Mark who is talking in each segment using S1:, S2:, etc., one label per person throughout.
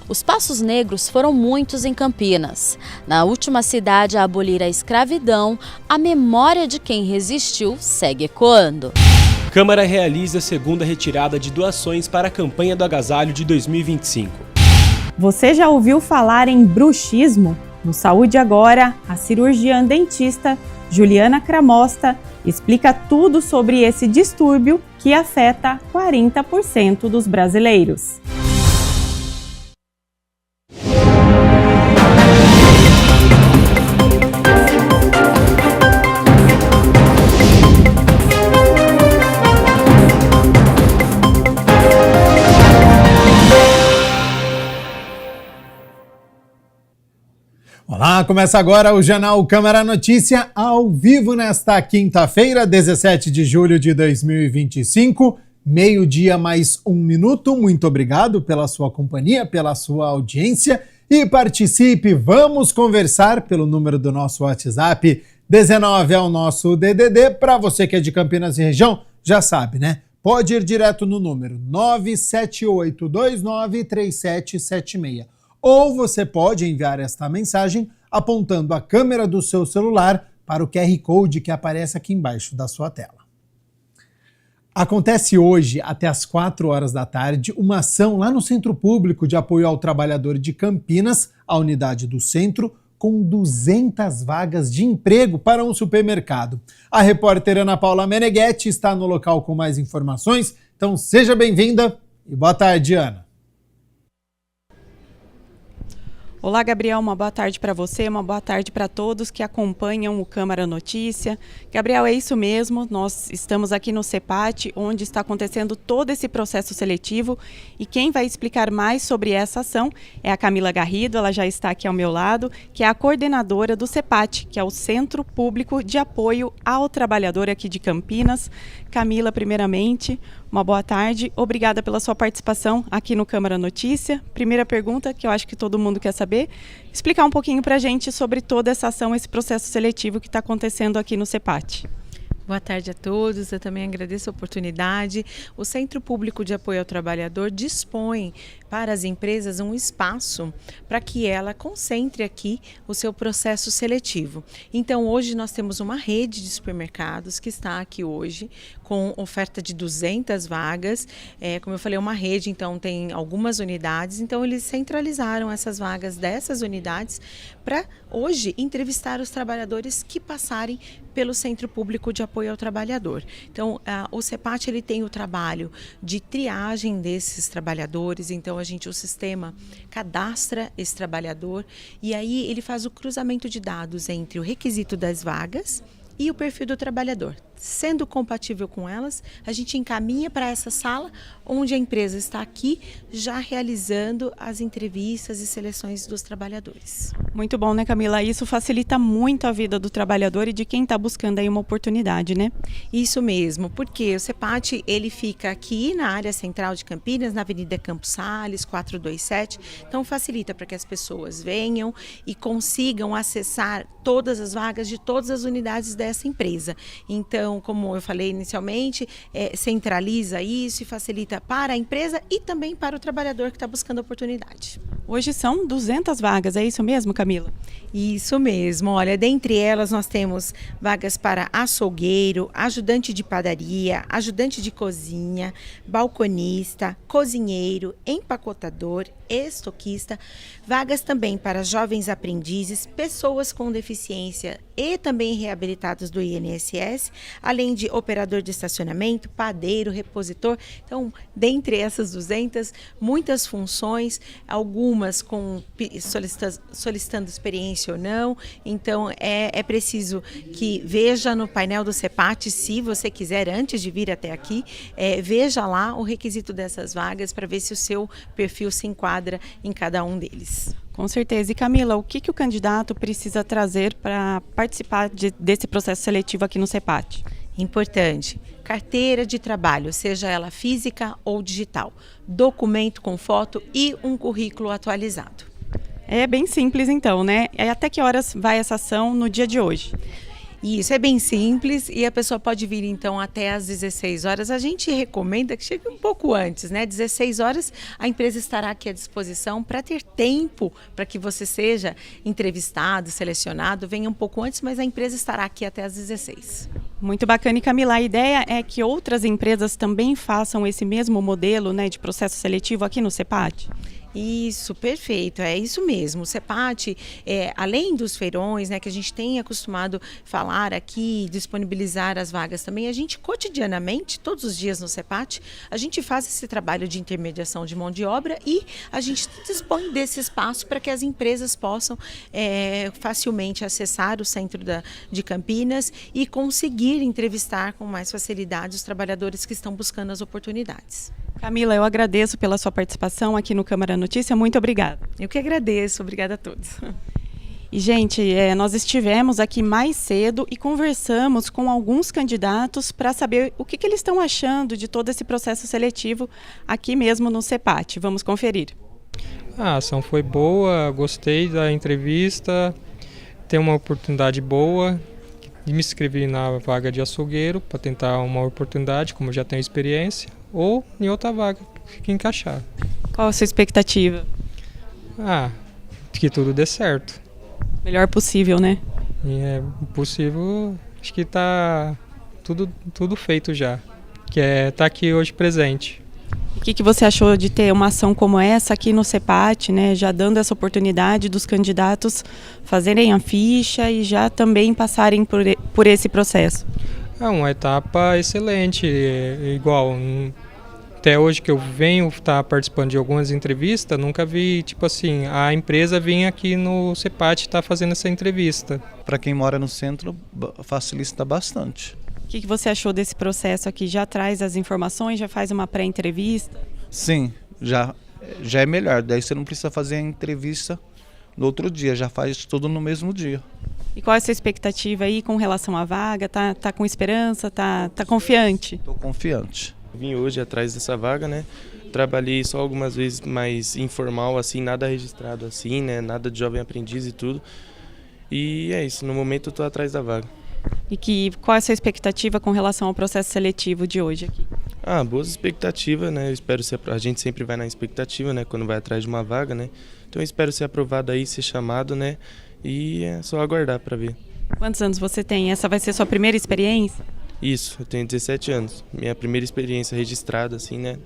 S1: Os passos negros foram muitos em Campinas. Na última cidade a abolir a escravidão, a memória de quem resistiu segue ecoando.
S2: Câmara realiza a segunda retirada de doações para a campanha do agasalho de 2025.
S3: Você já ouviu falar em bruxismo? No Saúde Agora, a cirurgiã dentista Juliana Cramosta explica tudo sobre esse distúrbio que afeta 40% dos brasileiros.
S4: Olá, começa agora o Jornal Câmara Notícia ao vivo nesta quinta-feira, 17 de julho de 2025, meio-dia mais 1 minuto. Muito obrigado pela sua companhia, pela sua audiência e participe. Vamos conversar pelo número do nosso WhatsApp, 19 é o nosso DDD. Para você que é de Campinas e região, já sabe, né? Pode ir direto no número 978293776. Ou você pode enviar esta mensagem apontando a câmera do seu celular para o QR Code que aparece aqui embaixo da sua tela. Acontece hoje, até às 4 horas da tarde, uma ação lá no Centro Público de Apoio ao Trabalhador de Campinas, a unidade do centro, com 200 vagas de emprego para um supermercado. A repórter Ana Paula Meneghetti está no local com mais informações, então seja bem-vinda e boa tarde, Ana.
S3: Olá, Gabriel, uma boa tarde para você, uma boa tarde para todos que acompanham o Câmara Notícia. Gabriel, é isso mesmo, nós estamos aqui no CEPAT, onde está acontecendo todo esse processo seletivo, e quem vai explicar mais sobre essa ação é a Camila Garrido, ela já está aqui ao meu lado, que é a coordenadora do CEPAT, que é o Centro Público de Apoio ao Trabalhador aqui de Campinas. Camila, primeiramente, uma boa tarde, obrigada pela sua participação aqui no Câmara Notícia. Primeira pergunta, que eu acho que todo mundo quer saber, explicar um pouquinho para a gente sobre toda essa ação, esse processo seletivo que está acontecendo aqui no CEPAT.
S5: Boa tarde a todos, eu também agradeço a oportunidade. O Centro Público de Apoio ao Trabalhador dispõe para as empresas um espaço para que ela concentre aqui o seu processo seletivo. Então hoje nós temos uma rede de supermercados que está aqui hoje com oferta de 200 vagas, como eu falei, uma rede, então tem algumas unidades, então eles centralizaram essas vagas dessas unidades para hoje entrevistar os trabalhadores que passarem pelo Centro Público de Apoio ao Trabalhador. Então o CEPAT ele tem o trabalho de triagem desses trabalhadores, então o sistema cadastra esse trabalhador e aí ele faz o cruzamento de dados entre o requisito das vagas e o perfil do trabalhador. Sendo compatível com elas, a gente encaminha para essa sala onde a empresa está aqui já realizando as entrevistas e seleções dos trabalhadores.
S3: Muito bom, né, Camila? Isso facilita muito a vida do trabalhador e de quem está buscando aí uma oportunidade, né?
S5: Isso mesmo, porque o CEPAT ele fica aqui na área central de Campinas, na Avenida Campos Sales, 427, então facilita para que as pessoas venham e consigam acessar todas as vagas de todas as unidades dessa empresa. Então, como eu falei inicialmente, centraliza isso e facilita para a empresa e também para o trabalhador que está buscando oportunidade.
S3: Hoje são 200 vagas, é isso mesmo, Camila?
S5: Isso mesmo, olha, dentre elas nós temos vagas para açougueiro, ajudante de padaria, ajudante de cozinha, balconista, cozinheiro, empacotador, estoquista, vagas também para jovens aprendizes, pessoas com deficiência e também reabilitados do INSS, além de operador de estacionamento, padeiro, repositor. Então, dentre essas 200, muitas funções, algumas com solicitando experiência ou não. Então, é preciso que veja no painel do CEPAT, se você quiser, antes de vir até aqui, veja lá o requisito dessas vagas para ver se o seu perfil se enquadra em cada um deles.
S3: Com certeza. E Camila, o que o candidato precisa trazer para participar desse processo seletivo aqui no CEPAT?
S5: Importante, carteira de trabalho, seja ela física ou digital, documento com foto e um currículo atualizado.
S3: É bem simples então, né? E até que horas vai essa ação no dia de hoje?
S5: Isso é bem simples e a pessoa pode vir então até às 16 horas. A gente recomenda que chegue um pouco antes, né? 16 horas a empresa estará aqui à disposição para ter tempo para que você seja entrevistado, selecionado. Venha um pouco antes, mas a empresa estará aqui até às 16.
S3: Muito bacana. E Camila, a ideia é que outras empresas também façam esse mesmo modelo, né, de processo seletivo aqui no CEPAT?
S5: Isso, perfeito, é isso mesmo. O CEPAT, além dos feirões, né, que a gente tem acostumado falar aqui, disponibilizar as vagas também, a gente cotidianamente, todos os dias no CEPAT, a gente faz esse trabalho de intermediação de mão de obra e a gente dispõe desse espaço para que as empresas possam facilmente acessar o centro de Campinas e conseguir entrevistar com mais facilidade os trabalhadores que estão buscando as oportunidades.
S3: Camila, eu agradeço pela sua participação aqui no Câmara Notícia. Muito obrigada.
S5: Eu que agradeço. Obrigada a todos.
S3: E, gente, nós estivemos aqui mais cedo e conversamos com alguns candidatos para saber o que eles estão achando de todo esse processo seletivo aqui mesmo no CEPAT. Vamos conferir.
S6: A ação foi boa, gostei da entrevista, tem uma oportunidade boa. Me inscrevi na vaga de açougueiro para tentar uma oportunidade, como eu já tenho experiência, ou em outra vaga que encaixar.
S3: Qual a sua expectativa?
S6: Que tudo dê certo.
S3: Melhor possível, né?
S6: E é possível, acho que está tudo feito já, que é estar aqui hoje presente.
S3: O que você achou de ter uma ação como essa aqui no CEPAT, né, já dando essa oportunidade dos candidatos fazerem a ficha e já também passarem por esse processo?
S6: É uma etapa excelente, igual até hoje que eu venho estar participando de algumas entrevistas, nunca vi, tipo assim, a empresa vir aqui no CEPAT estar fazendo essa entrevista.
S7: Para quem mora no centro, facilita bastante.
S3: O que você achou desse processo aqui? Já traz as informações, já faz uma pré-entrevista?
S7: Sim, já é melhor. Daí você não precisa fazer a entrevista no outro dia, já faz tudo no mesmo dia.
S3: E qual é a sua expectativa aí com relação à vaga? Tá com esperança? Tá confiante?
S7: Estou confiante.
S8: Vim hoje atrás dessa vaga, né? Trabalhei só algumas vezes mais informal, assim, nada registrado assim, né? Nada de jovem aprendiz e tudo. E é isso, no momento eu estou atrás da vaga.
S3: E qual é a sua expectativa com relação ao processo seletivo de hoje aqui?
S8: Boas expectativas, né? Eu espero ser, a gente sempre vai na expectativa, né? Quando vai atrás de uma vaga, né? Então eu espero ser aprovado aí, ser chamado, né? E é só aguardar para ver.
S3: Quantos anos você tem? Essa vai ser sua primeira experiência?
S8: Isso, eu tenho 17 anos. Minha primeira experiência registrada, assim, né?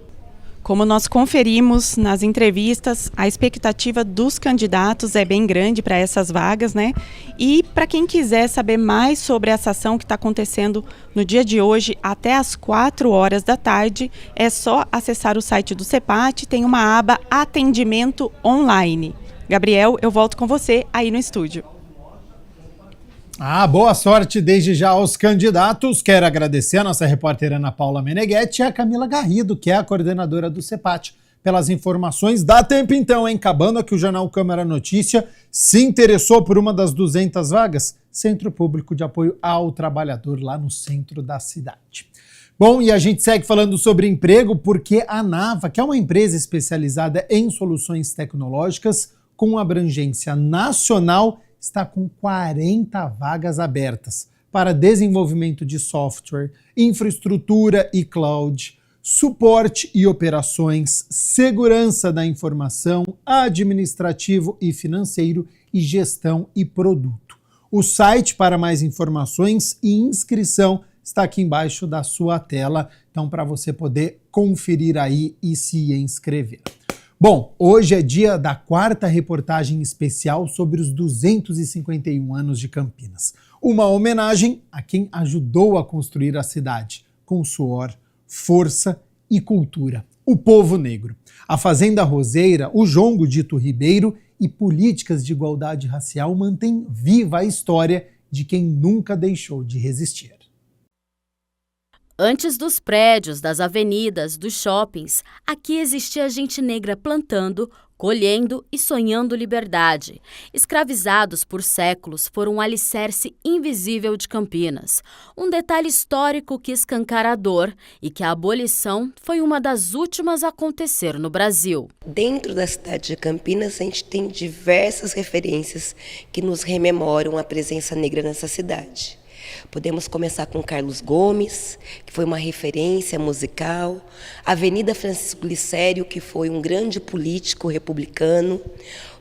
S3: Como nós conferimos nas entrevistas, a expectativa dos candidatos é bem grande para essas vagas, né? E para quem quiser saber mais sobre essa ação que está acontecendo no dia de hoje, até às 4 horas da tarde, é só acessar o site do CEPAT, tem uma aba Atendimento Online. Gabriel, eu volto com você aí no estúdio.
S4: Boa sorte desde já aos candidatos. Quero agradecer a nossa repórter Ana Paula Meneghetti e a Camila Garrido, que é a coordenadora do CEPAT, pelas informações. Dá tempo então, hein? Acabando aqui o Jornal Câmara Notícia, se interessou por uma das 200 vagas? Centro Público de Apoio ao Trabalhador, lá no centro da cidade. Bom, e a gente segue falando sobre emprego porque a Nava, que é uma empresa especializada em soluções tecnológicas com abrangência nacional, está com 40 vagas abertas para desenvolvimento de software, infraestrutura e cloud, suporte e operações, segurança da informação, administrativo e financeiro e gestão e produto. O site para mais informações e inscrição está aqui embaixo da sua tela, então para você poder conferir aí e se inscrever. Bom, hoje é dia da 4ª reportagem especial sobre os 251 anos de Campinas. Uma homenagem a quem ajudou a construir a cidade, com suor, força e cultura. O povo negro. A Fazenda Roseira, o Jongo Dito Ribeiro e políticas de igualdade racial mantêm viva a história de quem nunca deixou de resistir.
S1: Antes dos prédios, das avenidas, dos shoppings, aqui existia gente negra plantando, colhendo e sonhando liberdade. Escravizados por séculos, foram um alicerce invisível de Campinas. Um detalhe histórico que escancara a dor e que a abolição foi uma das últimas a acontecer no Brasil.
S9: Dentro da cidade de Campinas, a gente tem diversas referências que nos rememoram a presença negra nessa cidade. Podemos começar com Carlos Gomes, que foi uma referência musical, Avenida Francisco Glicério, que foi um grande político republicano.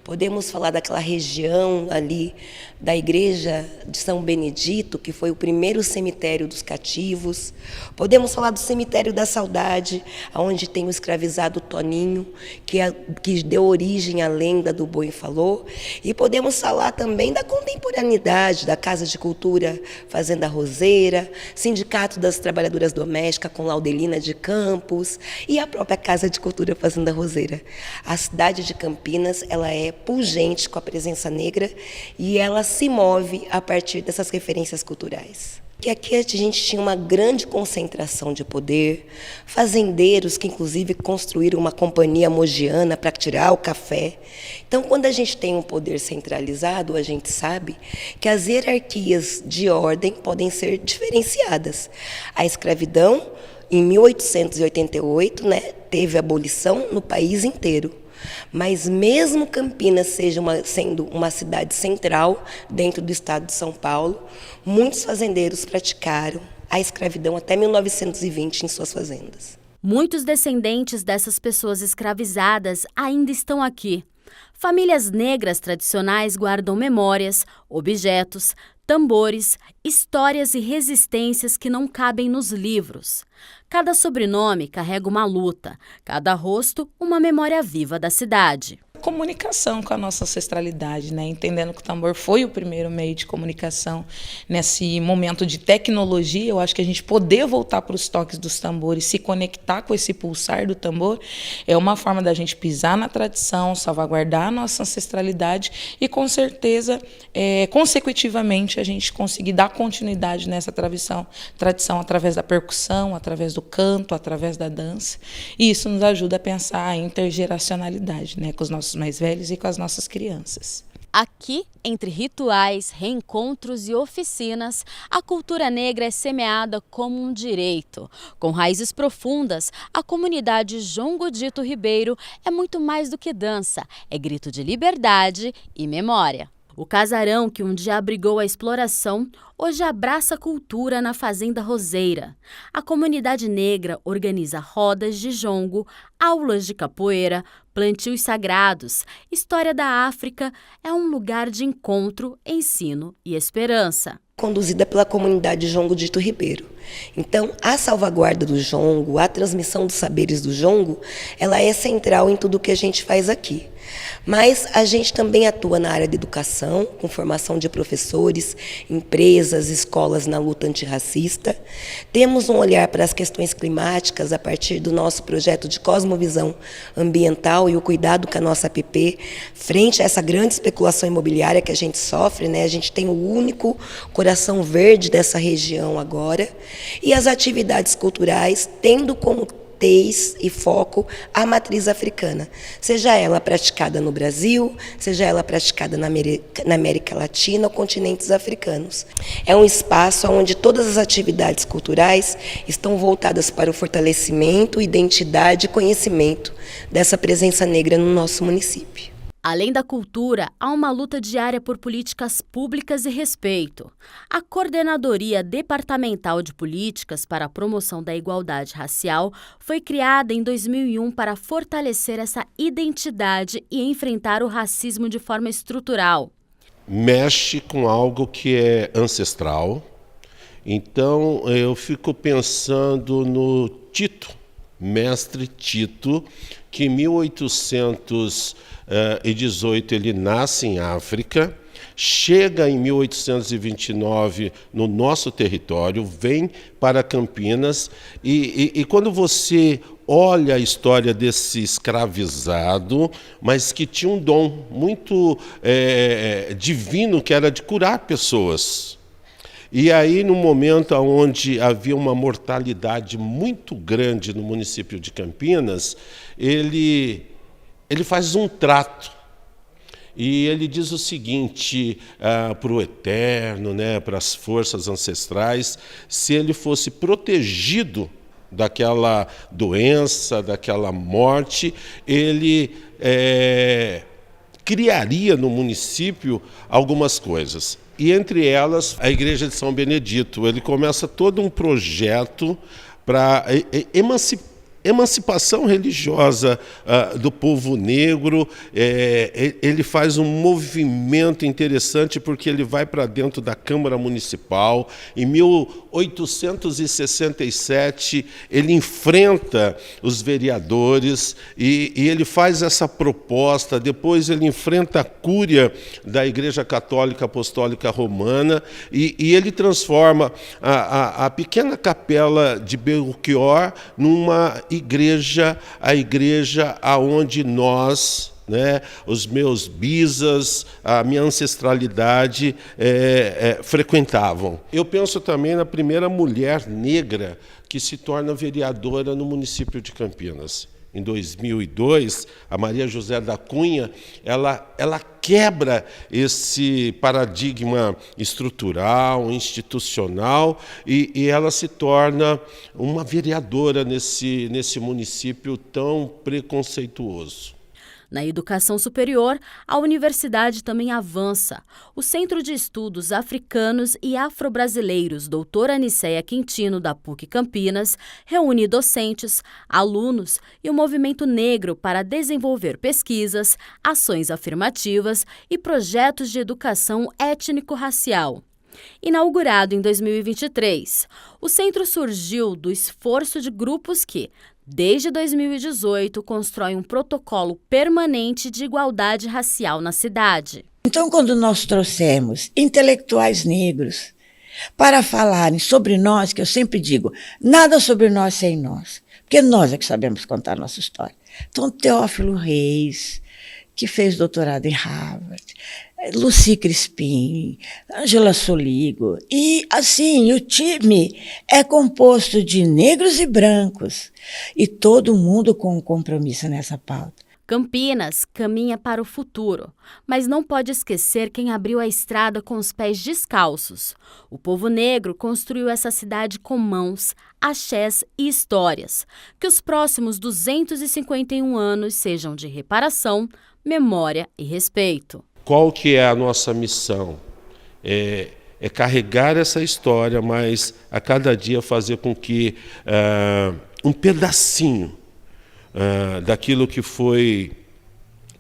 S9: Podemos falar daquela região ali da Igreja de São Benedito, que foi o primeiro cemitério dos cativos. Podemos falar do Cemitério da Saudade, onde tem o escravizado Toninho, que deu origem à lenda do Boi Falou. E podemos falar também da contemporaneidade, da Casa de Cultura Fazenda Roseira, Sindicato das Trabalhadoras Domésticas com Laudelina de Campos e a própria Casa de Cultura Fazenda Roseira. A cidade de Campinas, ela é pungente com a presença negra e ela se move a partir dessas referências culturais. Que aqui a gente tinha uma grande concentração de poder, fazendeiros que inclusive construíram uma companhia mogiana para tirar o café. Então, quando a gente tem um poder centralizado, a gente sabe que as hierarquias de ordem podem ser diferenciadas. A escravidão, em 1888, teve abolição no país inteiro. Mas mesmo Campinas sendo uma cidade central dentro do estado de São Paulo, muitos fazendeiros praticaram a escravidão até 1920 em suas fazendas.
S1: Muitos descendentes dessas pessoas escravizadas ainda estão aqui. Famílias negras tradicionais guardam memórias, objetos, tambores, histórias e resistências que não cabem nos livros. Cada sobrenome carrega uma luta, cada rosto uma memória viva da cidade.
S10: Comunicação com a nossa ancestralidade, entendendo que o tambor foi o primeiro meio de comunicação nesse momento de tecnologia. Eu acho que a gente poder voltar para os toques dos tambores, se conectar com esse pulsar do tambor, é uma forma da gente pisar na tradição, salvaguardar a nossa ancestralidade e, com certeza, consecutivamente, a gente conseguir dar continuidade nessa tradição através da percussão, através do canto, através da dança. E isso nos ajuda a pensar a intergeracionalidade, com os nossos mais velhos e com as nossas crianças.
S1: Aqui, entre rituais, reencontros e oficinas, a cultura negra é semeada como um direito. Com raízes profundas, a comunidade João Godito Ribeiro é muito mais do que dança, é grito de liberdade e memória. O casarão que um dia abrigou a exploração, hoje abraça a cultura na Fazenda Roseira. A comunidade negra organiza rodas de jongo, aulas de capoeira, plantios sagrados. História da África é um lugar de encontro, ensino e esperança.
S9: Conduzida pela comunidade João Godito Ribeiro. Então, a salvaguarda do jongo, a transmissão dos saberes do jongo, ela é central em tudo que a gente faz aqui. Mas a gente também atua na área de educação, com formação de professores, empresas, escolas na luta antirracista. Temos um olhar para as questões climáticas a partir do nosso projeto de cosmovisão ambiental e o cuidado com a nossa APP, frente a essa grande especulação imobiliária que a gente sofre, A gente tem o único coração verde dessa região agora. E as atividades culturais tendo como tez e foco a matriz africana, seja ela praticada no Brasil, seja ela praticada na América Latina ou continentes africanos. É um espaço onde todas as atividades culturais estão voltadas para o fortalecimento, identidade e conhecimento dessa presença negra no nosso município.
S1: Além da cultura, há uma luta diária por políticas públicas e respeito. A Coordenadoria Departamental de Políticas para a Promoção da Igualdade Racial foi criada em 2001 para fortalecer essa identidade e enfrentar o racismo de forma estrutural.
S11: Mexe com algo que é ancestral. Então, eu fico pensando no Tito, mestre Tito, que em 1818 ele nasce em África, chega em 1829 no nosso território, vem para Campinas e quando você olha a história desse escravizado, mas que tinha um dom muito divino, que era de curar pessoas. E aí, no momento onde havia uma mortalidade muito grande no município de Campinas, ele faz um trato. E ele diz o seguinte para o Eterno, para as forças ancestrais, se ele fosse protegido daquela doença, daquela morte, ele criaria no município algumas coisas. E entre elas, a Igreja de São Benedito. Ele começa todo um projeto para emancipação religiosa do povo negro. Ele faz um movimento interessante porque ele vai para dentro da Câmara Municipal. Em 1867, ele enfrenta os vereadores e ele faz essa proposta. Depois ele enfrenta a cúria da Igreja Católica Apostólica Romana e ele transforma a pequena capela de Belchior numa igreja, a igreja aonde nós, os meus bisas, a minha ancestralidade frequentavam. Eu penso também na primeira mulher negra que se torna vereadora no município de Campinas. Em 2002, a Maria José da Cunha, ela quebra esse paradigma estrutural, institucional, e ela se torna uma vereadora nesse município tão preconceituoso.
S1: Na educação superior, a universidade também avança. O Centro de Estudos Africanos e Afro-Brasileiros Doutora Aniceia Quintino, da PUC Campinas, reúne docentes, alunos e o movimento negro para desenvolver pesquisas, ações afirmativas e projetos de educação étnico-racial. Inaugurado em 2023, o centro surgiu do esforço de grupos que, desde 2018, constroem um protocolo permanente de igualdade racial na cidade.
S12: Então, quando nós trouxemos intelectuais negros para falarem sobre nós, que eu sempre digo, nada sobre nós sem nós, porque nós é que sabemos contar a nossa história. Então, Teófilo Reis, que fez doutorado em Harvard, Lucy Crispim, Ângela Soligo, e assim, o time é composto de negros e brancos, e todo mundo com um compromisso nessa pauta.
S1: Campinas caminha para o futuro, mas não pode esquecer quem abriu a estrada com os pés descalços. O povo negro construiu essa cidade com mãos, axés e histórias. Que os próximos 251 anos sejam de reparação, memória e respeito.
S11: Qual que é a nossa missão? É carregar essa história, mas a cada dia fazer com que um pedacinho daquilo que foi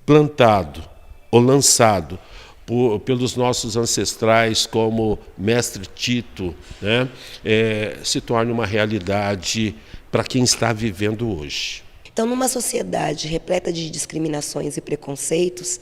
S11: plantado ou lançado pelos nossos ancestrais, como Mestre Tito, se torne uma realidade para quem está vivendo hoje.
S9: Então, numa sociedade repleta de discriminações e preconceitos,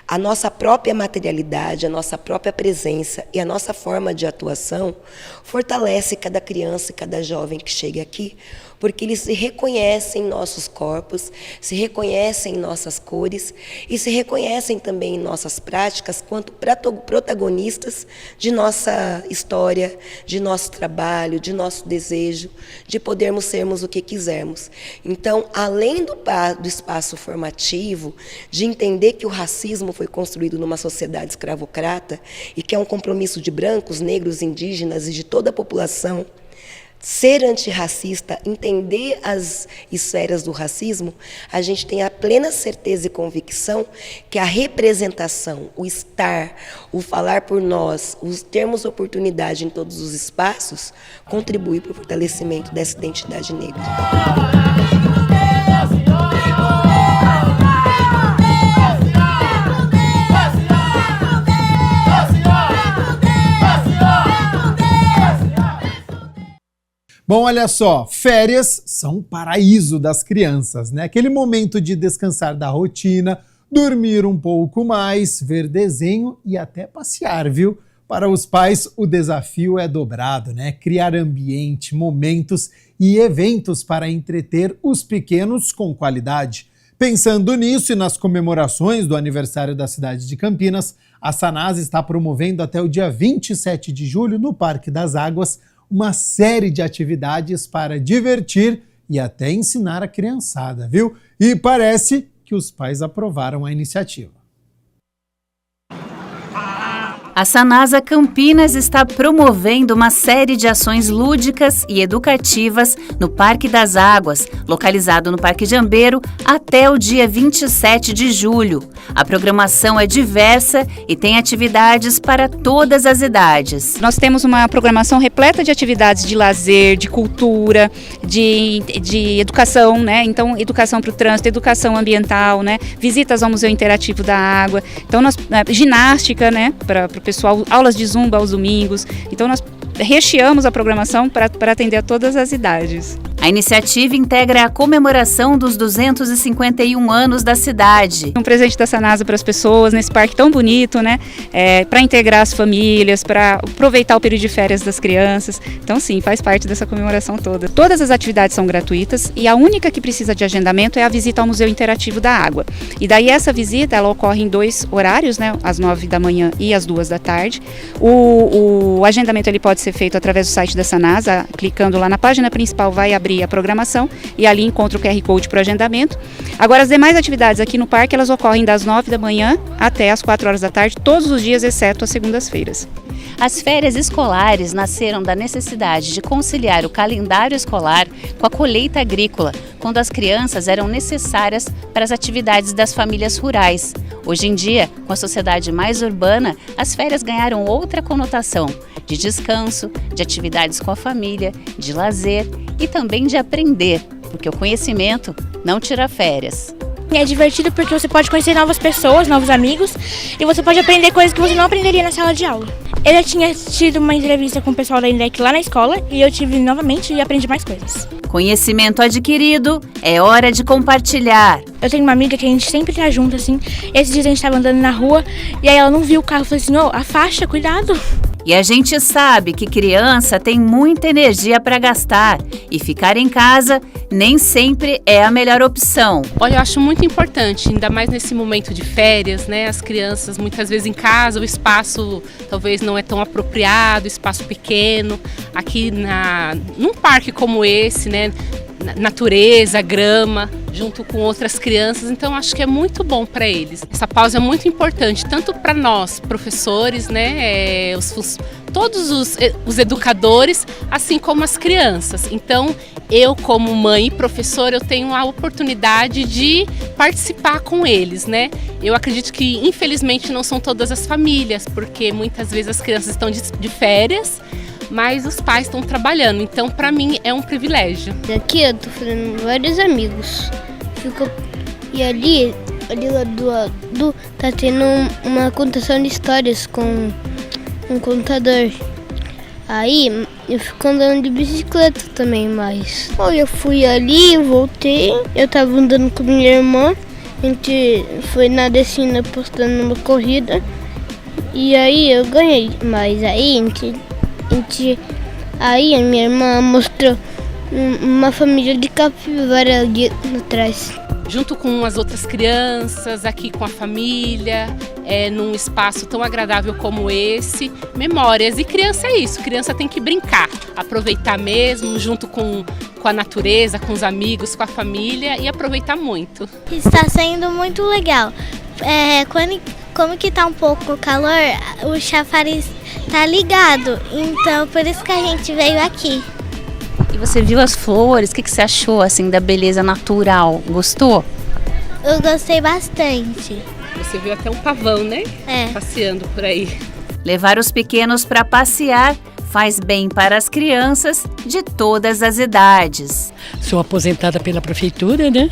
S9: a nossa própria materialidade, a nossa própria presença e a nossa forma de atuação fortalece cada criança e cada jovem que chega aqui, porque eles se reconhecem em nossos corpos, se reconhecem em nossas cores e se reconhecem também em nossas práticas quanto protagonistas de nossa história, de nosso trabalho, de nosso desejo, de podermos sermos o que quisermos. Então, além do espaço formativo, de entender que o racismo foi construído numa sociedade escravocrata e que é um compromisso de brancos, negros, indígenas e de toda a população, ser antirracista, entender as esferas do racismo, a gente tem a plena certeza e convicção que a representação, o estar, o falar por nós, os termos oportunidade em todos os espaços, contribui para o fortalecimento dessa identidade negra.
S4: Bom, olha só, férias são o paraíso das crianças, né? Aquele momento de descansar da rotina, dormir um pouco mais, ver desenho e até passear, viu? Para os pais, o desafio é dobrado, né? Criar ambiente, momentos e eventos para entreter os pequenos com qualidade. Pensando nisso e nas comemorações do aniversário da cidade de Campinas, a Sanasa está promovendo até o dia 27 de julho, no Parque das Águas, uma série de atividades para divertir e até ensinar a criançada, viu? E parece que os pais aprovaram a iniciativa.
S13: A Sanasa Campinas está promovendo uma série de ações lúdicas e educativas no Parque das Águas, localizado no Parque Jambeiro, até o dia 27 de julho. A programação é diversa e tem atividades para todas as idades.
S14: Nós temos uma programação repleta de atividades de lazer, de cultura, de educação, né? Então, educação para o trânsito, educação ambiental, né? Visitas ao Museu Interativo da Água. Então, ginástica, né? Para o pessoal, aulas de zumba aos domingos. Então, nós recheamos a programação para atender a todas as idades.
S13: A iniciativa integra a comemoração dos 251 anos da cidade.
S14: Um presente da Sanasa para as pessoas nesse parque tão bonito, né? Para integrar as famílias, para aproveitar o período de férias das crianças. Então, sim, faz parte dessa comemoração toda. Todas as atividades são gratuitas e a única que precisa de agendamento é a visita ao Museu Interativo da Água. E daí essa visita, ela ocorre em 2 horários, né? Às 9 da manhã e às 2 da tarde. O agendamento ele pode ser feito através do site da Sanasa, clicando lá na página principal, vai abrir a programação e ali encontra o QR Code para o agendamento. Agora, as demais atividades aqui no parque, elas ocorrem das 9 da manhã até as 4 horas da tarde, todos os dias, exceto as segundas-feiras.
S13: As férias escolares nasceram da necessidade de conciliar o calendário escolar com a colheita agrícola, quando as crianças eram necessárias para as atividades das famílias rurais. Hoje em dia, com a sociedade mais urbana, as férias ganharam outra conotação, de descanso, de atividades com a família, de lazer e também de aprender, porque o conhecimento não tira férias.
S15: É divertido porque você pode conhecer novas pessoas, novos amigos, e você pode aprender coisas que você não aprenderia na sala de aula. Eu já tinha tido uma entrevista com o pessoal da INDEC lá na escola e eu tive novamente e aprendi mais coisas.
S13: Conhecimento adquirido, é hora de compartilhar.
S15: Eu tenho uma amiga que a gente sempre tá junto, assim. Esses dias a gente tava andando na rua e aí ela não viu o carro e falou assim, a faixa, cuidado.
S13: E a gente sabe que criança tem muita energia para gastar e ficar em casa nem sempre é a melhor opção.
S16: Olha, eu acho muito importante, ainda mais nesse momento de férias, né? As crianças muitas vezes em casa, o espaço talvez não é tão apropriado, espaço pequeno. Aqui num parque como esse, né? Natureza, grama, junto com outras crianças, então acho que é muito bom para eles. Essa pausa é muito importante, tanto para nós, professores, né, todos os educadores, assim como as crianças. Então, eu como mãe e professora, eu tenho a oportunidade de participar com eles, né? Eu acredito que, infelizmente, não são todas as famílias, porque muitas vezes as crianças estão de férias, mas os pais estão trabalhando, então para mim é um privilégio.
S17: Aqui eu tô fazendo vários amigos. E ali lá tá tendo uma contação de histórias com um contador. Aí eu fico andando de bicicleta também mais. Eu fui ali, voltei, eu tava andando com minha irmã, a gente foi na descida apostando numa corrida e aí eu ganhei, mas aí aí a minha irmã mostrou uma família de capivara ali atrás.
S16: Junto com as outras crianças, aqui com a família, num espaço tão agradável como esse, memórias. E criança é isso, criança tem que brincar, aproveitar mesmo, junto com a natureza, com os amigos, com a família e aproveitar muito.
S18: Está sendo muito legal. Como que tá um pouco calor, o chafariz tá ligado, então por isso que a gente veio aqui.
S13: E você viu as flores, o que você achou assim da beleza natural? Gostou?
S18: Eu gostei bastante.
S16: Você viu até um pavão, né? Passeando por aí.
S13: Levar os pequenos para passear faz bem para as crianças de todas as idades.
S19: Sou aposentada pela prefeitura, né?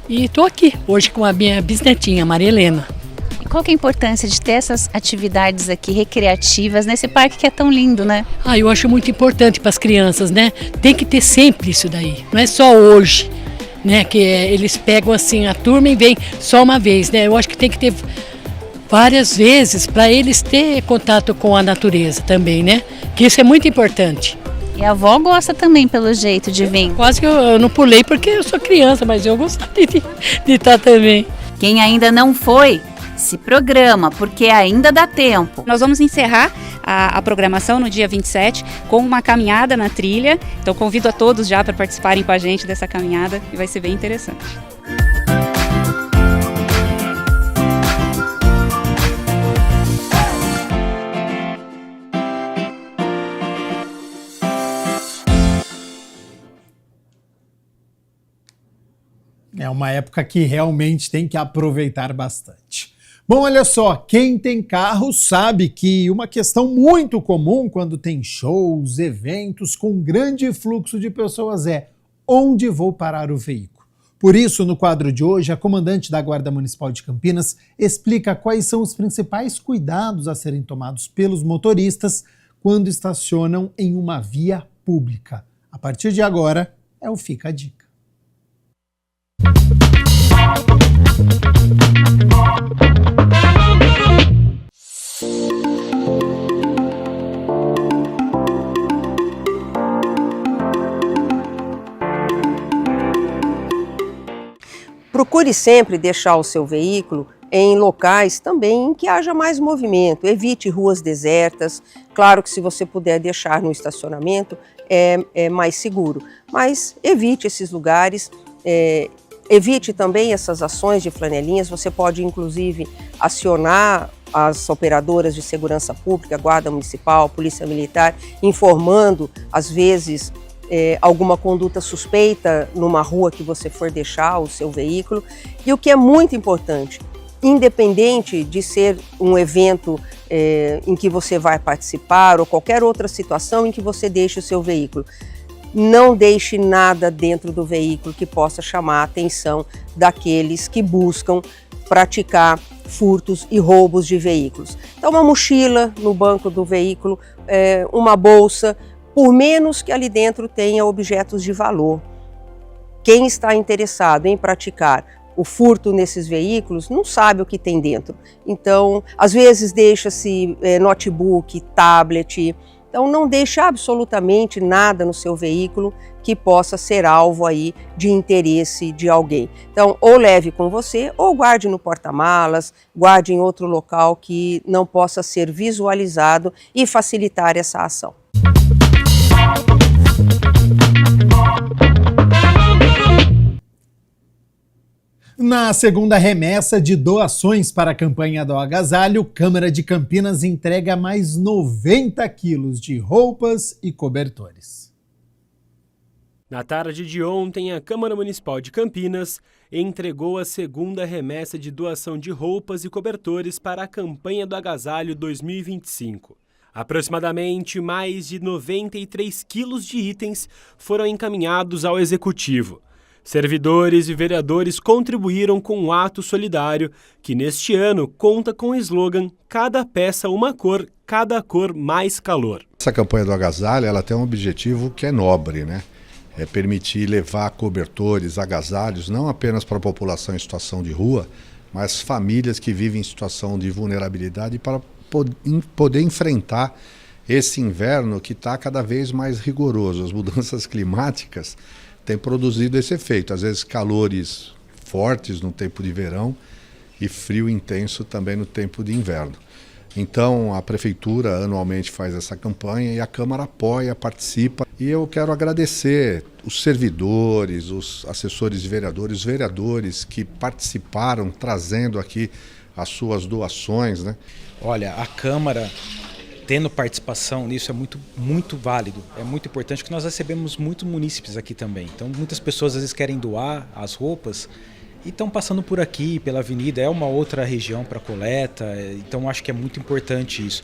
S19: E estou aqui hoje com a minha bisnetinha, Maria Helena.
S13: Qual que é a importância de ter essas atividades aqui recreativas nesse parque que é tão lindo, né?
S19: Eu acho muito importante para as crianças, né? Tem que ter sempre isso daí, não é só hoje, né? Que eles pegam assim a turma e vem só uma vez, né? Eu acho que tem que ter várias vezes para eles ter contato com a natureza também, né? Que isso é muito importante.
S13: E a avó gosta também, pelo jeito, de vir.
S19: Quase que eu não pulei porque eu sou criança, mas eu gostaria de estar também.
S13: Quem ainda não foi, se programa, porque ainda dá tempo.
S14: Nós vamos encerrar a programação no dia 27 com uma caminhada na trilha. Então convido a todos já para participarem com a gente dessa caminhada e vai ser bem interessante.
S4: É uma época que realmente tem que aproveitar bastante. Bom, olha só, quem tem carro sabe que uma questão muito comum quando tem shows, eventos com grande fluxo de pessoas é: onde vou parar o veículo? Por isso, no quadro de hoje, a comandante da Guarda Municipal de Campinas explica quais são os principais cuidados a serem tomados pelos motoristas quando estacionam em uma via pública. A partir de agora, é o Fica a Dica.
S20: Procure sempre deixar o seu veículo em locais também em que haja mais movimento. Evite ruas desertas. Claro que se você puder deixar no estacionamento é mais seguro, mas evite esses lugares. Evite também essas ações de flanelinhas. Você pode inclusive acionar as operadoras de segurança pública, Guarda Municipal, Polícia Militar, informando às vezes alguma conduta suspeita numa rua que você for deixar o seu veículo. E o que é muito importante, independente de ser um evento em que você vai participar ou qualquer outra situação em que você deixe o seu veículo, não deixe nada dentro do veículo que possa chamar a atenção daqueles que buscam praticar furtos e roubos de veículos. Então, uma mochila no banco do veículo, uma bolsa, por menos que ali dentro tenha objetos de valor. Quem está interessado em praticar o furto nesses veículos não sabe o que tem dentro. Então, às vezes deixa-se notebook, tablet. Então, não deixe absolutamente nada no seu veículo que possa ser alvo aí de interesse de alguém. Então, ou leve com você, ou guarde no porta-malas, guarde em outro local que não possa ser visualizado e facilitar essa ação.
S4: Na segunda remessa de doações para a campanha do agasalho, Câmara de Campinas entrega mais 90 quilos de roupas e cobertores.
S2: Na tarde de ontem, a Câmara Municipal de Campinas entregou a segunda remessa de doação de roupas e cobertores para a campanha do agasalho 2025. Aproximadamente mais de 93 quilos de itens foram encaminhados ao Executivo. Servidores e vereadores contribuíram com um ato solidário que, neste ano, conta com o slogan "Cada peça uma cor, cada cor mais calor".
S21: Essa campanha do agasalho, ela tem um objetivo que é nobre, né? É permitir levar cobertores, agasalhos, não apenas para a população em situação de rua, mas famílias que vivem em situação de vulnerabilidade para poder enfrentar esse inverno que está cada vez mais rigoroso. As mudanças climáticas têm produzido esse efeito, às vezes calores fortes no tempo de verão e frio intenso também no tempo de inverno. Então a Prefeitura anualmente faz essa campanha e a Câmara apoia, participa. E eu quero agradecer os servidores, os assessores de vereadores, os vereadores que participaram trazendo aqui as suas doações, né?
S22: Olha, a Câmara tendo participação nisso é muito válido, é muito importante, que nós recebemos muitos munícipes aqui também. Então muitas pessoas às vezes querem doar as roupas e estão passando por aqui, pela avenida, é uma outra região para coleta, então acho que é muito importante isso.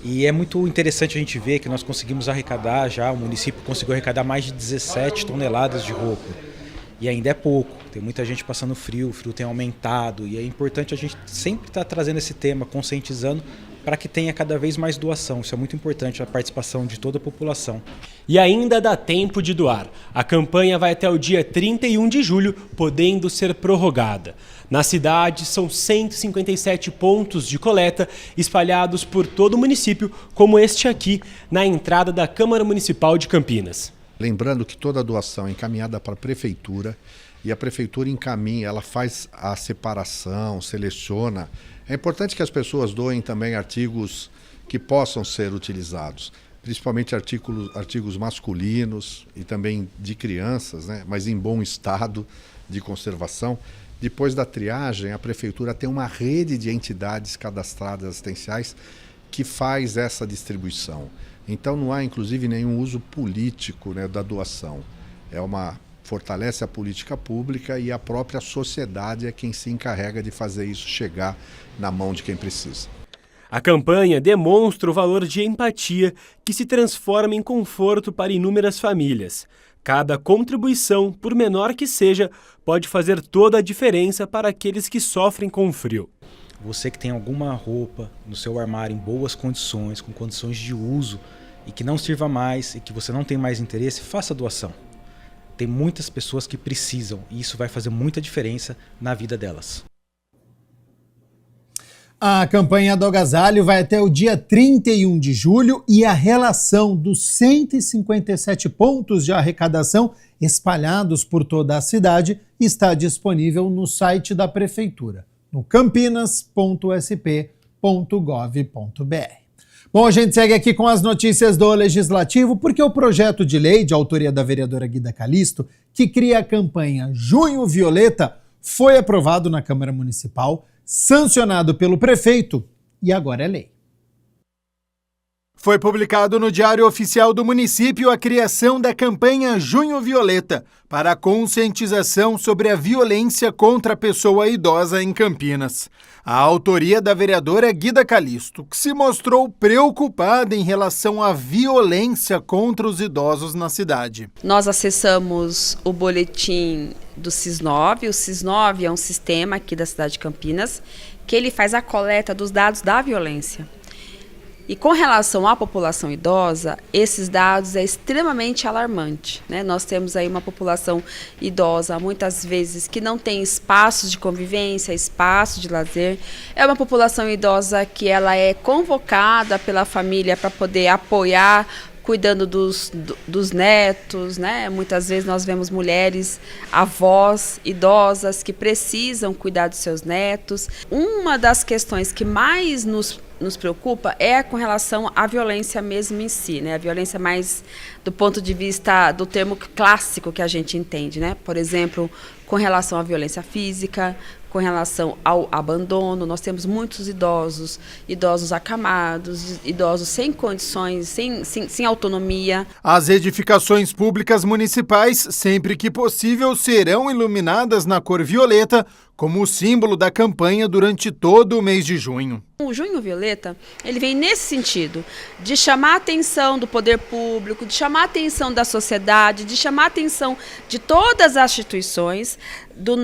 S22: E é muito interessante a gente ver que nós conseguimos arrecadar já, o município conseguiu arrecadar mais de 17 toneladas de roupa. E ainda é pouco, tem muita gente passando frio, o frio tem aumentado e é importante a gente sempre estar trazendo esse tema, conscientizando para que tenha cada vez mais doação. Isso é muito importante, a participação de toda a população.
S2: E ainda dá tempo de doar. A campanha vai até o dia 31 de julho, podendo ser prorrogada. Na cidade, são 157 pontos de coleta espalhados por todo o município, como este aqui, na entrada da Câmara Municipal de Campinas.
S21: Lembrando que toda doação é encaminhada para a Prefeitura e a Prefeitura encaminha, ela faz a separação, seleciona. É importante que as pessoas doem também artigos que possam ser utilizados, principalmente artigos masculinos e também de crianças, né? Mas em bom estado de conservação. Depois da triagem, a Prefeitura tem uma rede de entidades cadastradas assistenciais que faz essa distribuição. Então não há, inclusive, nenhum uso político, né, da doação. fortalece a política pública e a própria sociedade é quem se encarrega de fazer isso chegar na mão de quem precisa.
S2: A campanha demonstra o valor de empatia que se transforma em conforto para inúmeras famílias. Cada contribuição, por menor que seja, pode fazer toda a diferença para aqueles que sofrem com o frio.
S22: Você que tem alguma roupa no seu armário em boas condições, com condições de uso, e que não sirva mais e que você não tem mais interesse, faça doação. Tem muitas pessoas que precisam e isso vai fazer muita diferença na vida delas.
S4: A campanha do agasalho vai até o dia 31 de julho e a relação dos 157 pontos de arrecadação espalhados por toda a cidade está disponível no site da Prefeitura, no campinas.sp.gov.br. Bom, a gente segue aqui com as notícias do Legislativo, porque o projeto de lei de autoria da vereadora Guida Calisto, que cria a campanha Junho Violeta, foi aprovado na Câmara Municipal, sancionado pelo prefeito e agora é lei. Foi publicado no Diário Oficial do Município a criação da campanha Junho Violeta para a conscientização sobre a violência contra a pessoa idosa em Campinas. A autoria da vereadora Guida Calisto, que se mostrou preocupada em relação à violência contra os idosos na cidade.
S5: Nós acessamos o boletim do SIS9. O SIS9 é um sistema aqui da cidade de Campinas que ele faz a coleta dos dados da violência. E com relação à população idosa, esses dados é extremamente alarmante, né? Nós temos aí uma população idosa, muitas vezes, que não tem espaços de convivência, espaços de lazer. É uma população idosa que ela é convocada pela família para poder apoiar, cuidando dos netos, né? Muitas vezes nós vemos mulheres, avós idosas que precisam cuidar dos seus netos. Uma das questões que mais nos preocupa é com relação à violência mesmo em si, né? A violência mais do ponto de vista do termo clássico que a gente entende, né? Por exemplo, com relação à violência física, com relação ao abandono. Nós temos muitos idosos acamados, idosos sem condições, sem autonomia.
S4: As edificações públicas municipais, sempre que possível, serão iluminadas na cor violeta, como símbolo da campanha durante todo o mês de junho.
S5: O Junho Violeta, ele vem nesse sentido, de chamar a atenção do poder público, de chamar a atenção da sociedade, de chamar a atenção de todas as instituições,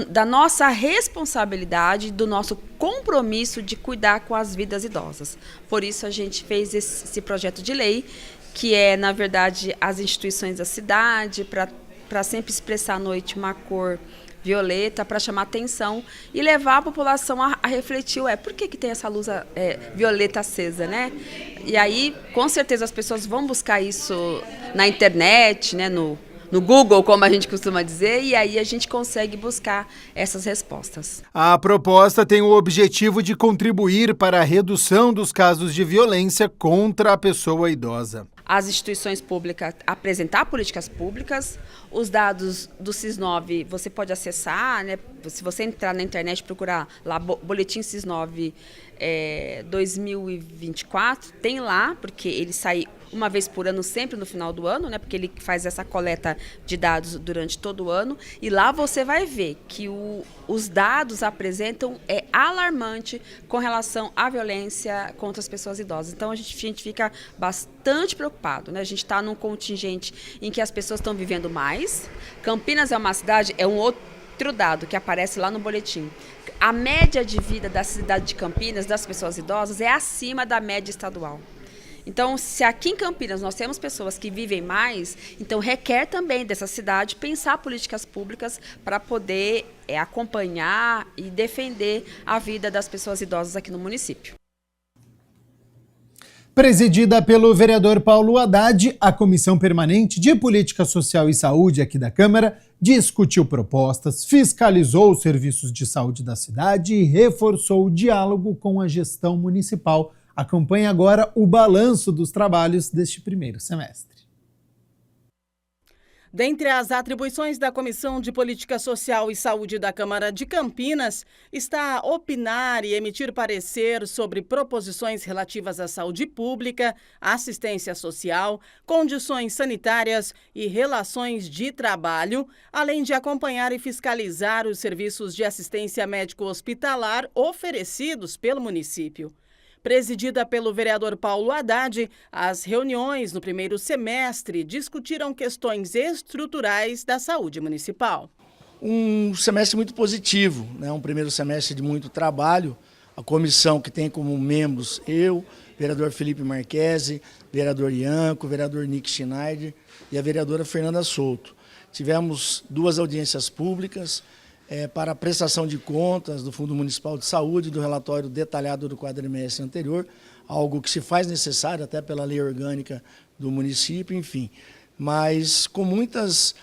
S5: da nossa responsabilidade, do nosso compromisso de cuidar com as vidas idosas. Por isso a gente fez esse projeto de lei, que é, na verdade, as instituições da cidade, para sempre expressar à noite uma cor violeta, para chamar atenção e levar a população a refletir, por que tem essa luz violeta acesa, né? E aí, com certeza, as pessoas vão buscar isso na internet, né, no Google, como a gente costuma dizer, e aí a gente consegue buscar essas respostas.
S4: A proposta tem o objetivo de contribuir para a redução dos casos de violência contra a pessoa idosa.
S5: As instituições públicas apresentar políticas públicas, os dados do SIS9 você pode acessar, né? Se você entrar na internet e procurar lá Boletim SIS9 2024, tem lá, porque ele sai uma vez por ano, sempre no final do ano, né? Porque ele faz essa coleta de dados durante todo o ano, e lá você vai ver que os dados apresentam alarmante com relação à violência contra as pessoas idosas. Então a gente fica bastante preocupado, né? A gente está num contingente em que as pessoas estão vivendo mais. Campinas é uma cidade, é um outro dado que aparece lá no boletim. A média de vida da cidade de Campinas, das pessoas idosas, é acima da média estadual. Então, se aqui em Campinas nós temos pessoas que vivem mais, então requer também dessa cidade pensar políticas públicas para poder acompanhar e defender a vida das pessoas idosas aqui no município.
S4: Presidida pelo vereador Paulo Haddad, a Comissão Permanente de Política Social e Saúde aqui da Câmara discutiu propostas, fiscalizou os serviços de saúde da cidade e reforçou o diálogo com a gestão municipal. Acompanhe agora o balanço dos trabalhos deste primeiro semestre.
S6: Dentre as atribuições da Comissão de Política Social e Saúde da Câmara de Campinas está opinar e emitir parecer sobre proposições relativas à saúde pública, assistência social, condições sanitárias e relações de trabalho, além de acompanhar e fiscalizar os serviços de assistência médico-hospitalar oferecidos pelo município. Presidida pelo vereador Paulo Haddad, as reuniões no primeiro semestre discutiram questões estruturais da saúde municipal.
S7: Um semestre muito positivo, né? Um primeiro semestre de muito trabalho. A comissão que tem como membros eu, vereador Felipe Marquesi, vereador Ianco, vereador Nick Schneider e a vereadora Fernanda Souto. Tivemos 2 audiências públicas, para a prestação de contas do Fundo Municipal de Saúde, do relatório detalhado do quadrimestre anterior, algo que se faz necessário até pela lei orgânica do município, enfim. Mas com muitas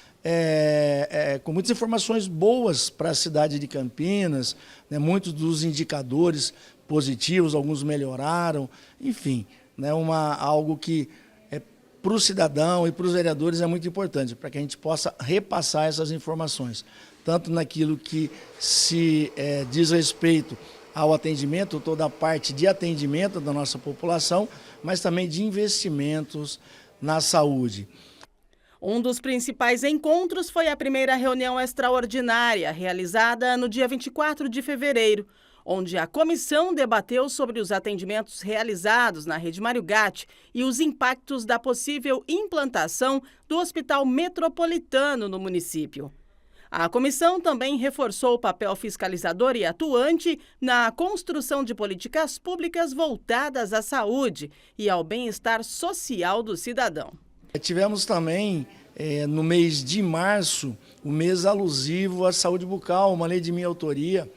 S7: informações boas para a cidade de Campinas, né, muitos dos indicadores positivos, alguns melhoraram, enfim, né, algo que para o cidadão e para os vereadores é muito importante, para que a gente possa repassar essas informações, tanto naquilo que se diz respeito ao atendimento, toda a parte de atendimento da nossa população, mas também de investimentos na saúde.
S6: Um dos principais encontros foi a primeira reunião extraordinária, realizada no dia 24 de fevereiro, onde a comissão debateu sobre os atendimentos realizados na Rede Mário Gatti e os impactos da possível implantação do Hospital Metropolitano no município. A comissão também reforçou o papel fiscalizador e atuante na construção de políticas públicas voltadas à saúde e ao bem-estar social do cidadão.
S7: Tivemos também, no mês de março, o mês alusivo à saúde bucal, uma lei de minha autoria,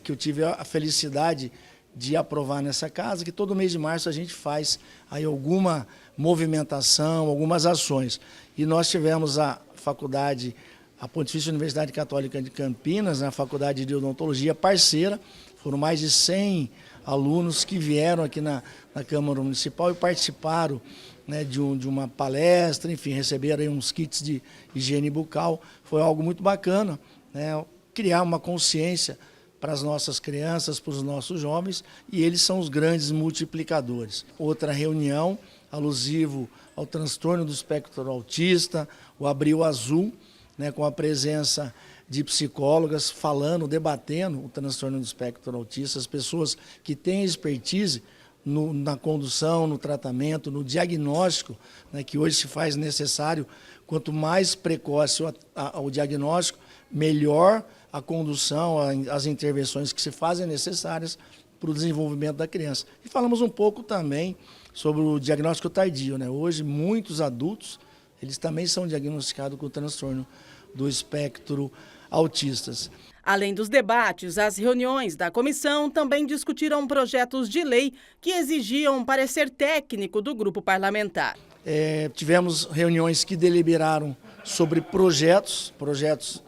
S7: que eu tive a felicidade de aprovar nessa casa, que todo mês de março a gente faz aí alguma movimentação, algumas ações. E nós tivemos a Pontifícia Universidade Católica de Campinas, na Faculdade de Odontologia, parceira. Foram mais de 100 alunos que vieram aqui na Câmara Municipal e participaram, né, de uma palestra, enfim, receberam aí uns kits de higiene bucal. Foi algo muito bacana, né, criar uma consciência para as nossas crianças, para os nossos jovens, e eles são os grandes multiplicadores. Outra reunião, alusivo ao transtorno do espectro autista, o Abril Azul, né, com a presença de psicólogas falando, debatendo o transtorno do espectro autista, as pessoas que têm expertise na condução, no tratamento, no diagnóstico, né, que hoje se faz necessário. Quanto mais precoce o diagnóstico, melhor a condução, as intervenções que se fazem necessárias para o desenvolvimento da criança. E falamos um pouco também sobre o diagnóstico tardio, né? Hoje, muitos adultos, eles também são diagnosticados com o transtorno do espectro autistas.
S6: Além dos debates, as reuniões da comissão também discutiram projetos de lei que exigiam um parecer técnico do grupo parlamentar.
S7: Tivemos reuniões que deliberaram sobre projetos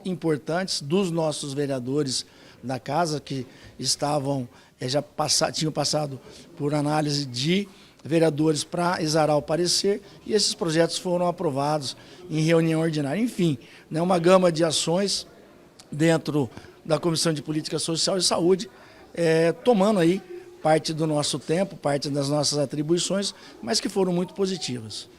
S7: importantes dos nossos vereadores da casa, que tinham passado por análise de vereadores para exarar o parecer, e esses projetos foram aprovados em reunião ordinária. Enfim, né, uma gama de ações dentro da Comissão de Política Social e Saúde, tomando aí parte do nosso tempo, parte das nossas atribuições, mas que foram muito positivas.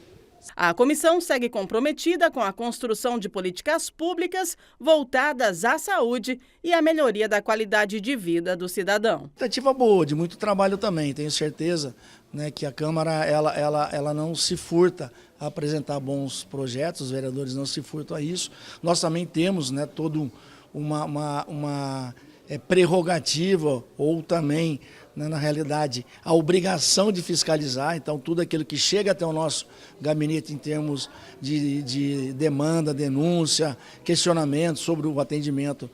S6: A comissão segue comprometida com a construção de políticas públicas voltadas à saúde e à melhoria da qualidade de vida do cidadão.
S7: Tentativa boa, de muito trabalho também. Tenho certeza, né, que a Câmara ela não se furta a apresentar bons projetos, os vereadores não se furtam a isso. Nós também temos, né, toda uma prerrogativa ou também, né, na realidade, a obrigação de fiscalizar. Então, tudo aquilo que chega até o nosso gabinete em termos de demanda, denúncia, questionamento sobre o atendimento,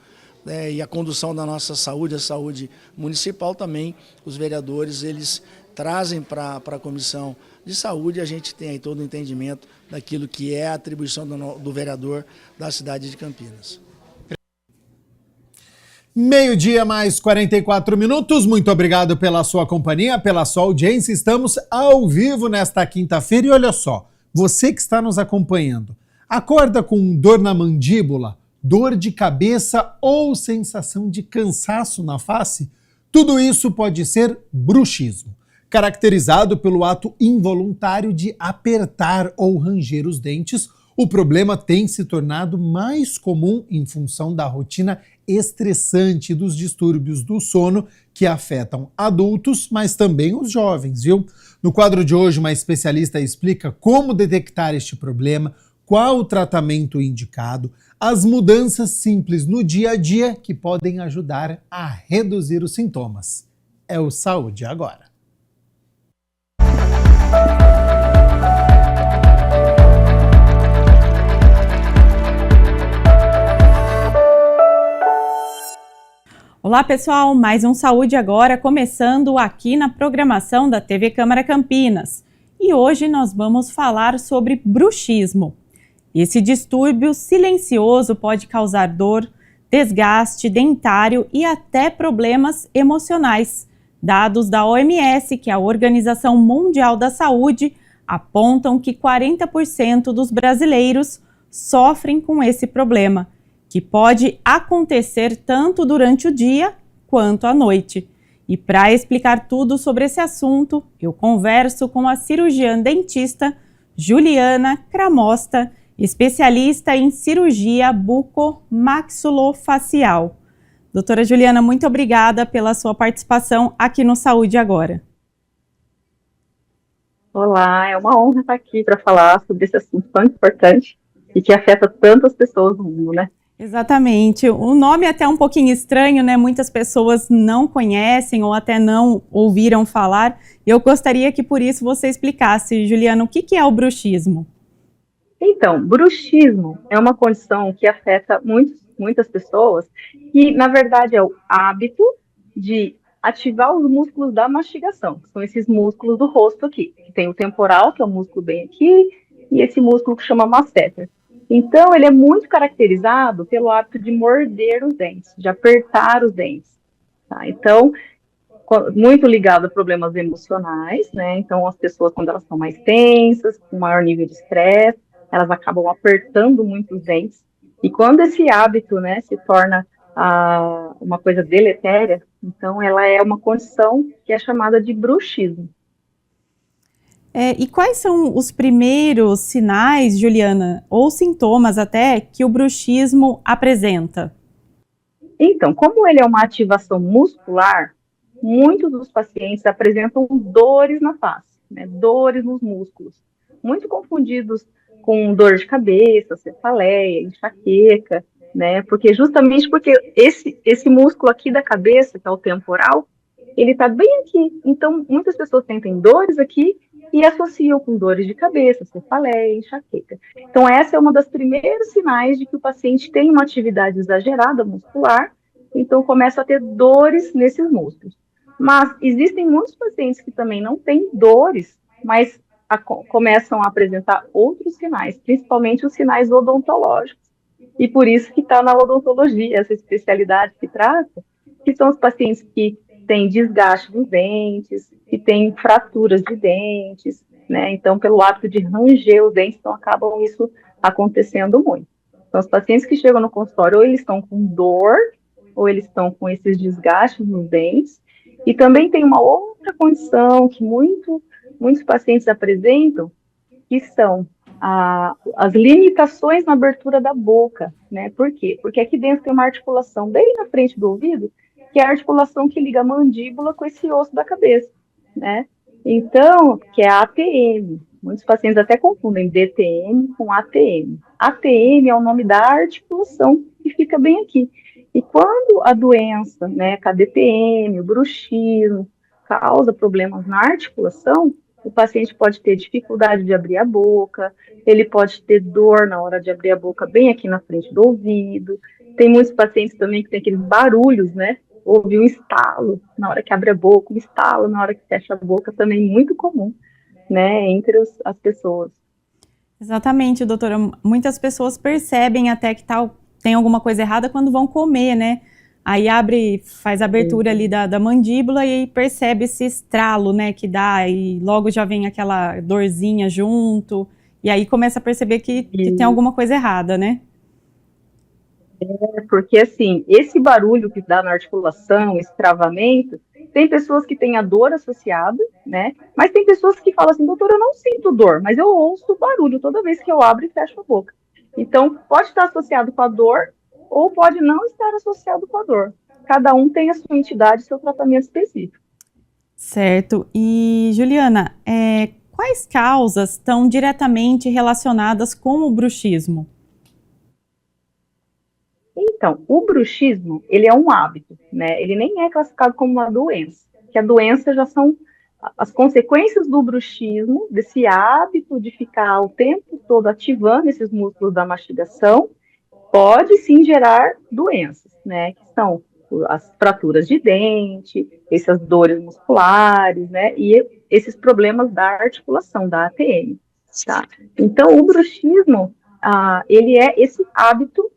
S7: né, e a condução da nossa saúde, a saúde municipal também, os vereadores, eles trazem para a Comissão de Saúde, e a gente tem aí todo o entendimento daquilo que é a atribuição do vereador da cidade de Campinas.
S4: 12:44. Muito obrigado pela sua companhia, pela sua audiência. Estamos ao vivo nesta quinta-feira e olha só, você que está nos acompanhando, Acorda com dor na mandíbula, dor de cabeça ou sensação de cansaço na face? Tudo isso pode ser bruxismo, caracterizado pelo ato involuntário de apertar ou ranger os dentes. O problema tem se tornado mais comum em função da rotina estressante dos distúrbios do sono que afetam adultos, mas também os jovens, viu? No quadro de hoje, uma especialista explica como detectar este problema, qual o tratamento indicado, as mudanças simples no dia a dia que podem ajudar a reduzir os sintomas. É o Saúde Agora.
S3: Olá pessoal, mais um Saúde Agora começando aqui na programação da TV Câmara Campinas. E hoje nós vamos falar sobre bruxismo. Esse distúrbio silencioso pode causar dor, desgaste dentário e até problemas emocionais. Dados da OMS, que é a Organização Mundial da Saúde, apontam que 40% dos brasileiros sofrem com esse problema, que pode acontecer tanto durante o dia quanto à noite. E para explicar tudo sobre esse assunto, eu converso com a cirurgiã dentista Juliana Cramosta, especialista em cirurgia bucomaxilofacial. Doutora Juliana, muito obrigada pela sua participação aqui no Saúde Agora.
S8: Olá, é uma honra estar aqui para falar sobre esse assunto tão importante e que afeta tantas pessoas no mundo, né?
S3: Exatamente. O nome é até um pouquinho estranho, né? Muitas pessoas não conhecem ou até não ouviram falar. Eu gostaria que por isso você explicasse, Juliana, o que é o bruxismo?
S8: Então, bruxismo é uma condição que afeta muitas pessoas e, na verdade, é o hábito de ativar os músculos da mastigação, que são esses músculos do rosto aqui, que tem o temporal, que é o músculo bem aqui, e esse músculo que chama masseter. Então, ele é muito caracterizado pelo hábito de morder os dentes, de apertar os dentes. Tá? Então, muito ligado a problemas emocionais, né? Então, as pessoas, quando elas estão mais tensas, com maior nível de estresse, elas acabam apertando muito os dentes. E quando esse hábito, né, se torna uma coisa deletéria, então ela é uma condição que é chamada de bruxismo.
S3: E quais são os primeiros sinais, Juliana, ou sintomas até, que o bruxismo apresenta?
S8: Então, como ele é uma ativação muscular, muitos dos pacientes apresentam dores na face, né, dores nos músculos, muito confundidos com dor de cabeça, cefaleia, enxaqueca, né? Justamente porque esse músculo aqui da cabeça, que é o temporal, ele está bem aqui. Então, muitas pessoas sentem dores aqui e associam com dores de cabeça, cefaleia, enxaqueca. Então, essa é uma das primeiros sinais de que o paciente tem uma atividade exagerada muscular, então começa a ter dores nesses músculos. Mas existem muitos pacientes que também não têm dores, mas começam a apresentar outros sinais, principalmente os sinais odontológicos. E por isso que está na odontologia, essa especialidade que trata, que são os pacientes que têm desgaste dos dentes, que têm fraturas de dentes, né? Então, pelo hábito de ranger os dentes, então acabam isso acontecendo muito. Então, os pacientes que chegam no consultório, ou eles estão com dor, ou eles estão com esses desgastes nos dentes. E também tem uma outra condição que muitos pacientes apresentam, que são as limitações na abertura da boca, né? Por quê? Porque aqui dentro tem uma articulação bem na frente do ouvido, que é a articulação que liga a mandíbula com esse osso da cabeça, né? Então, que é a ATM. Muitos pacientes até confundem DTM com ATM. ATM é o nome da articulação que fica bem aqui. E quando a doença, né, a DTM, o bruxismo, causa problemas na articulação, o paciente pode ter dificuldade de abrir a boca, ele pode ter dor na hora de abrir a boca bem aqui na frente do ouvido. Tem muitos pacientes também que tem aqueles barulhos, né? Ouve um estalo na hora que abre a boca, um estalo na hora que fecha a boca, também muito comum, né, entre as pessoas.
S3: Exatamente, doutora. Muitas pessoas percebem até que tem alguma coisa errada quando vão comer, né? Aí faz a abertura ali da mandíbula e percebe esse estralo, né, que dá, e logo já vem aquela dorzinha junto. E aí começa a perceber que tem alguma coisa errada, né?
S8: Porque, assim, esse barulho que dá na articulação, esse travamento, tem pessoas que têm a dor associada, né? Mas tem pessoas que falam assim, doutor, eu não sinto dor, mas eu ouço barulho toda vez que eu abro e fecho a boca. Então, pode estar associado com a dor ou pode não estar associado com a dor. Cada um tem a sua entidade, seu tratamento específico.
S3: Certo. E, Juliana, quais causas estão diretamente relacionadas com o bruxismo?
S8: Então, o bruxismo, ele é um hábito, né? Ele nem é classificado como uma doença, que a doença já são as consequências do bruxismo, desse hábito de ficar o tempo todo ativando esses músculos da mastigação, pode sim gerar doenças, né? Que são as fraturas de dente, essas dores musculares, né? E esses problemas da articulação, da ATM, tá? Então, o bruxismo, ele é esse hábito.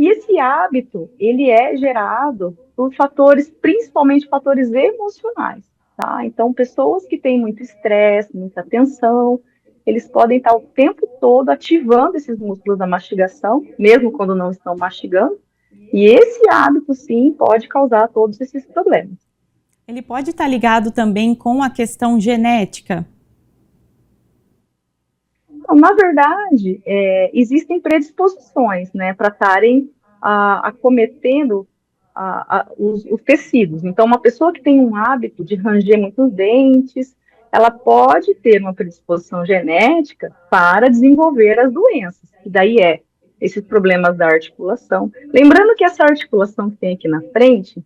S8: E esse hábito, ele é gerado por fatores, principalmente fatores emocionais, tá? Então, pessoas que têm muito estresse, muita tensão, eles podem estar o tempo todo ativando esses músculos da mastigação, mesmo quando não estão mastigando, e esse hábito, sim, pode causar todos esses problemas.
S3: Ele pode estar ligado também com a questão genética?
S8: Na verdade, existem predisposições, né, para estarem acometendo os tecidos. Então, uma pessoa que tem um hábito de ranger muitos dentes, ela pode ter uma predisposição genética para desenvolver as doenças, que daí esses problemas da articulação. Lembrando que essa articulação que tem aqui na frente,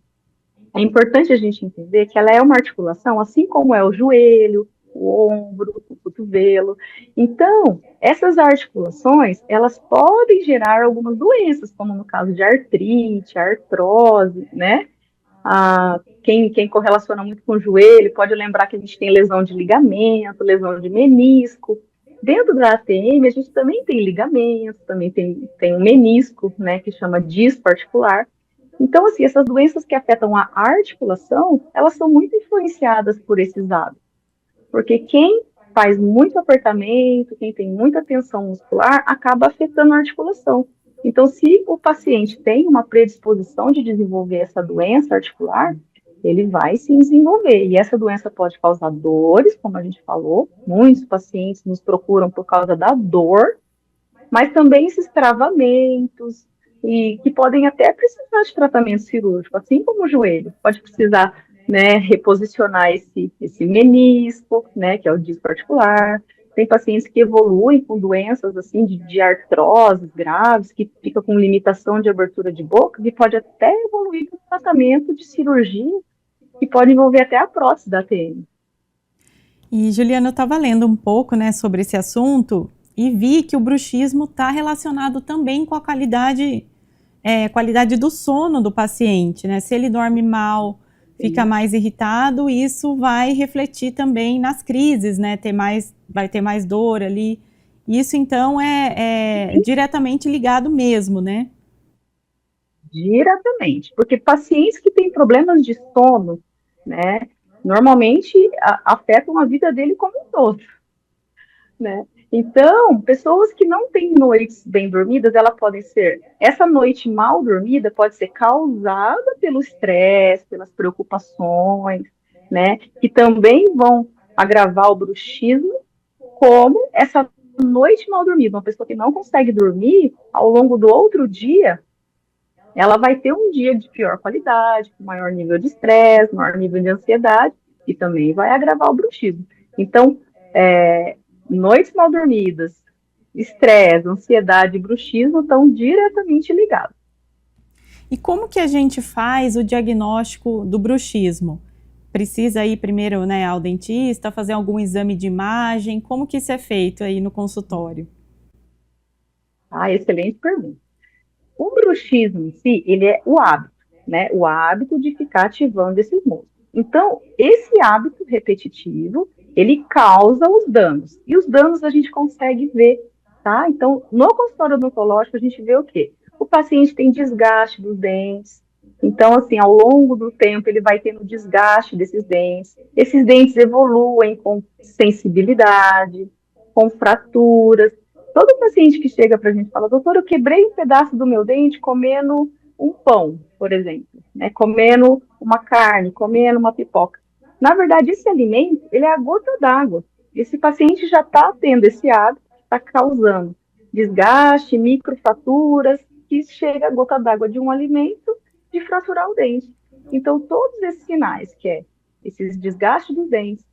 S8: é importante a gente entender que ela é uma articulação, assim como é o joelho, o ombro, o cotovelo. Então, essas articulações, elas podem gerar algumas doenças, como no caso de artrite, artrose, né? Quem correlaciona muito com o joelho pode lembrar que a gente tem lesão de ligamento, lesão de menisco. Dentro da ATM, a gente também tem ligamento, também tem um menisco, né, que chama disco articular. Então, assim, essas doenças que afetam a articulação, elas são muito influenciadas por esses hábitos. Porque quem faz muito apertamento, quem tem muita tensão muscular, acaba afetando a articulação. Então, se o paciente tem uma predisposição de desenvolver essa doença articular, ele vai se desenvolver. E essa doença pode causar dores, como a gente falou. Muitos pacientes nos procuram por causa da dor, mas também esses travamentos, e que podem até precisar de tratamento cirúrgico, assim como o joelho. Pode precisar, né, reposicionar esse menisco, né, que é o disco articular. Tem pacientes que evoluem com doenças assim de artroses graves, que fica com limitação de abertura de boca, que pode até evoluir com tratamento de cirurgia, que pode envolver até a prótese da ATM.
S3: E, Juliana, eu estava lendo um pouco, né, sobre esse assunto e vi que o bruxismo está relacionado também com a qualidade do sono do paciente, né? Se ele dorme mal, fica mais irritado, isso vai refletir também nas crises, né? Vai ter mais dor ali. Isso, então, é diretamente ligado mesmo, né?
S8: Diretamente, porque pacientes que têm problemas de sono, né, normalmente afetam a vida dele como um todo, né? Então, pessoas que não têm noites bem dormidas, essa noite mal dormida pode ser causada pelo estresse, pelas preocupações, né, que também vão agravar o bruxismo, como essa noite mal dormida. Uma pessoa que não consegue dormir, ao longo do outro dia, ela vai ter um dia de pior qualidade, com maior nível de estresse, maior nível de ansiedade, e também vai agravar o bruxismo. Então, noites mal dormidas, estresse, ansiedade e bruxismo estão diretamente ligados.
S3: E como que a gente faz o diagnóstico do bruxismo? Precisa ir primeiro, né, ao dentista, fazer algum exame de imagem? Como que isso é feito aí no consultório?
S8: Excelente pergunta. O bruxismo em si, ele é o hábito, né? O hábito de ficar ativando esses músculos. Então, esse hábito repetitivo, ele causa os danos. E os danos a gente consegue ver, tá? Então, no consultório odontológico, a gente vê o quê? O paciente tem desgaste dos dentes. Então, assim, ao longo do tempo, ele vai tendo desgaste desses dentes. Esses dentes evoluem com sensibilidade, com fraturas. Todo paciente que chega para a gente fala, doutor, eu quebrei um pedaço do meu dente comendo um pão, por exemplo, né? Comendo uma carne, comendo uma pipoca. Na verdade, esse alimento, ele é a gota d'água. Esse paciente já está tendo esse hábito, está causando desgaste, microfraturas, que chega a gota d'água de um alimento de fraturar o dente. Então, todos esses sinais, que é esses desgastes dos dentes,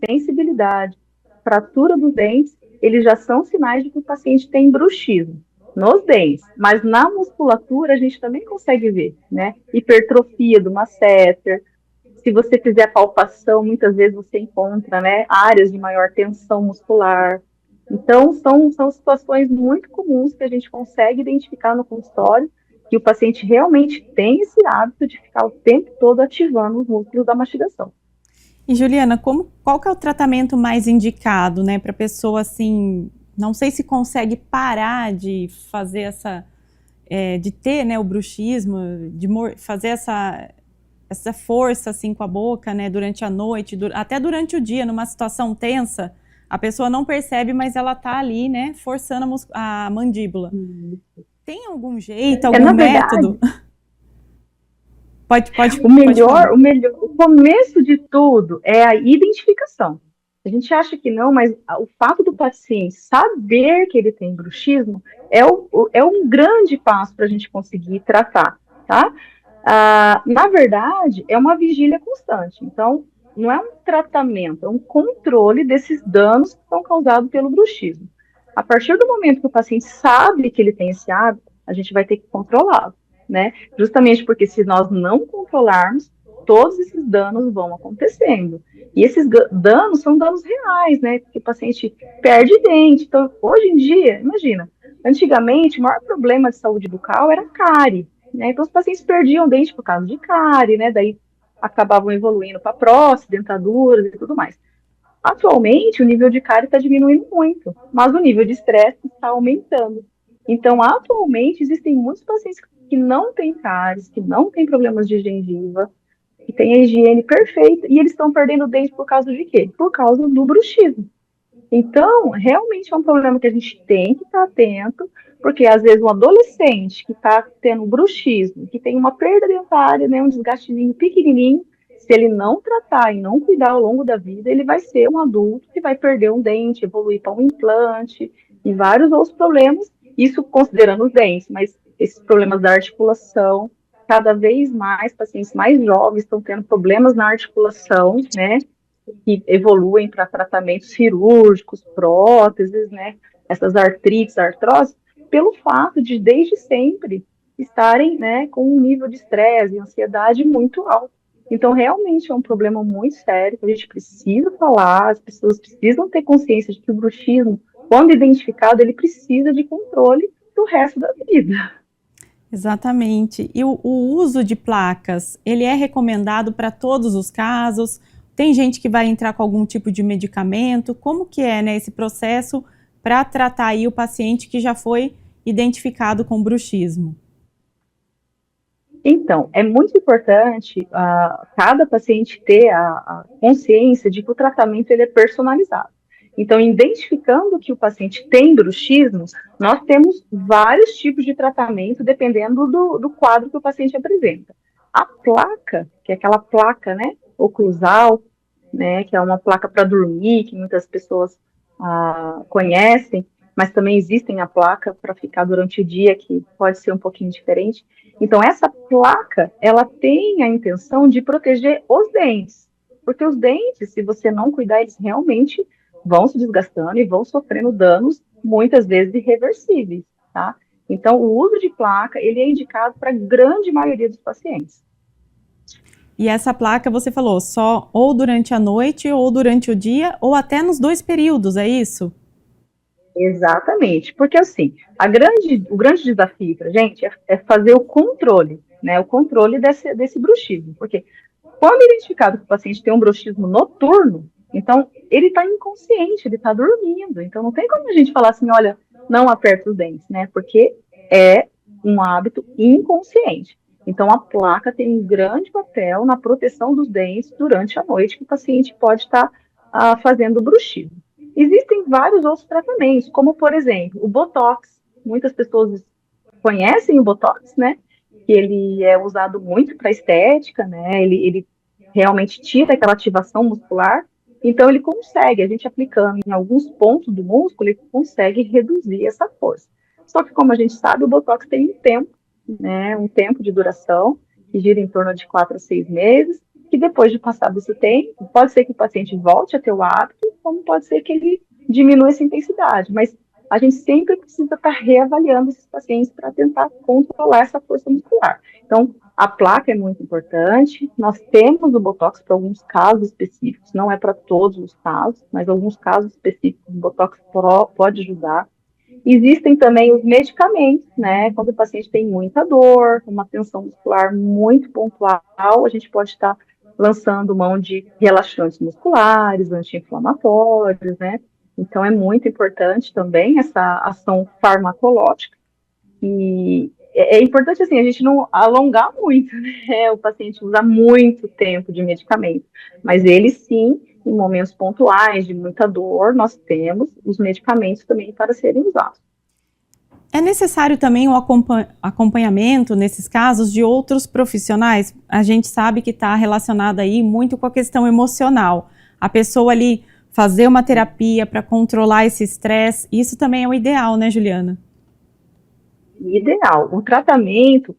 S8: sensibilidade, fratura dos dentes, eles já são sinais de que o paciente tem bruxismo nos dentes, mas na musculatura a gente também consegue ver, né? Hipertrofia do masseter. Se você fizer a palpação, muitas vezes você encontra, né, áreas de maior tensão muscular. Então, são situações muito comuns que a gente consegue identificar no consultório, que o paciente realmente tem esse hábito de ficar o tempo todo ativando os músculos da mastigação.
S3: E Juliana, qual que é o tratamento mais indicado, né, para a pessoa, assim, não sei se consegue parar de fazer de ter, né, o bruxismo, de fazer essa força, assim, com a boca, né, durante a noite, até durante o dia, numa situação tensa, a pessoa não percebe, mas ela tá ali, né, forçando a mandíbula. Tem algum jeito, algum método? Pode
S8: o começo de tudo é a identificação. A gente acha que não, mas o fato do paciente saber que ele tem bruxismo é um grande passo para a gente conseguir tratar, tá? Na verdade, é uma vigília constante. Então, não é um tratamento, é um controle desses danos que são causados pelo bruxismo. A partir do momento que o paciente sabe que ele tem esse hábito, a gente vai ter que controlá-lo, né? Justamente porque se nós não controlarmos, todos esses danos vão acontecendo. E esses danos são danos reais, né? Porque o paciente perde dente. Então, hoje em dia, imagina, antigamente o maior problema de saúde bucal era cárie, né? Então, os pacientes perdiam dente por causa de cárie, né? Daí acabavam evoluindo para próstata, dentaduras e tudo mais. Atualmente, o nível de cárie está diminuindo muito, mas o nível de estresse está aumentando. Então, atualmente, existem muitos pacientes que não têm cáries, que não têm problemas de gengiva, que têm a higiene perfeita, e eles estão perdendo dente por causa de quê? Por causa do bruxismo. Então, realmente é um problema que a gente tem que estar atento, porque às vezes um adolescente que está tendo bruxismo, que tem uma perda dentária, né, um desgastezinho pequenininho, se ele não tratar e não cuidar ao longo da vida, ele vai ser um adulto que vai perder um dente, evoluir para um implante e vários outros problemas, isso considerando os dentes, mas esses problemas da articulação, cada vez mais pacientes mais jovens estão tendo problemas na articulação, né, que evoluem para tratamentos cirúrgicos, próteses, né, essas artrites, artroses, pelo fato de, desde sempre, estarem, né, com um nível de estresse e ansiedade muito alto. Então, realmente é um problema muito sério, que a gente precisa falar, as pessoas precisam ter consciência de que o bruxismo, quando identificado, ele precisa de controle do resto da vida.
S3: Exatamente. E o uso de placas, ele é recomendado para todos os casos? Tem gente que vai entrar com algum tipo de medicamento? Como que é, né, esse processo para tratar aí o paciente que já foi identificado com bruxismo?
S8: Então, é muito importante cada paciente ter a consciência de que o tratamento ele é personalizado. Então, identificando que o paciente tem bruxismo, nós temos vários tipos de tratamento dependendo do quadro que o paciente apresenta. A placa, que é aquela placa, né, oclusal, né, que é uma placa para dormir, que muitas pessoas conhecem, mas também existem a placa para ficar durante o dia, que pode ser um pouquinho diferente. Então, essa placa, ela tem a intenção de proteger os dentes, porque os dentes, se você não cuidar, eles realmente vão se desgastando e vão sofrendo danos, muitas vezes irreversíveis, tá? Então, o uso de placa, ele é indicado para a grande maioria dos pacientes.
S3: E essa placa, você falou, só ou durante a noite, ou durante o dia, ou até nos dois períodos, é isso?
S8: Exatamente, porque assim, o grande desafio para a gente é fazer o controle, né, o controle desse bruxismo, porque quando identificado que o paciente tem um bruxismo noturno, então ele está inconsciente, ele está dormindo, então não tem como a gente falar assim, olha, não aperta os dentes, né, porque é um hábito inconsciente. Então a placa tem um grande papel na proteção dos dentes durante a noite que o paciente pode estar fazendo bruxismo. Existem vários outros tratamentos, como, por exemplo, o Botox. Muitas pessoas conhecem o Botox, né? Que ele é usado muito para estética, né? Ele realmente tira aquela ativação muscular. Então, ele consegue, a gente aplicando em alguns pontos do músculo, ele consegue reduzir essa força. Só que, como a gente sabe, o Botox tem um tempo, né? Um tempo de duração, que gira em torno de 4 a 6 meses, que depois de passar desse tempo, pode ser que o paciente volte a ter o hábito, como pode ser que ele diminua essa intensidade. Mas a gente sempre precisa estar reavaliando esses pacientes para tentar controlar essa força muscular. Então, a placa é muito importante. Nós temos o Botox para alguns casos específicos, não é para todos os casos, mas alguns casos específicos o Botox pode ajudar. Existem também os medicamentos, né? Quando o paciente tem muita dor, uma tensão muscular muito pontual, a gente pode estar lançando mão de relaxantes musculares, anti-inflamatórios, né? Então, é muito importante também essa ação farmacológica. E é importante, assim, a gente não alongar muito, né? O paciente usa muito tempo de medicamento. Mas ele, sim, em momentos pontuais de muita dor, nós temos os medicamentos também para serem usados.
S3: É necessário também o acompanhamento, nesses casos, de outros profissionais? A gente sabe que está relacionado aí muito com a questão emocional. A pessoa ali fazer uma terapia para controlar esse estresse, isso também é o ideal, né, Juliana?
S8: Ideal. O tratamento,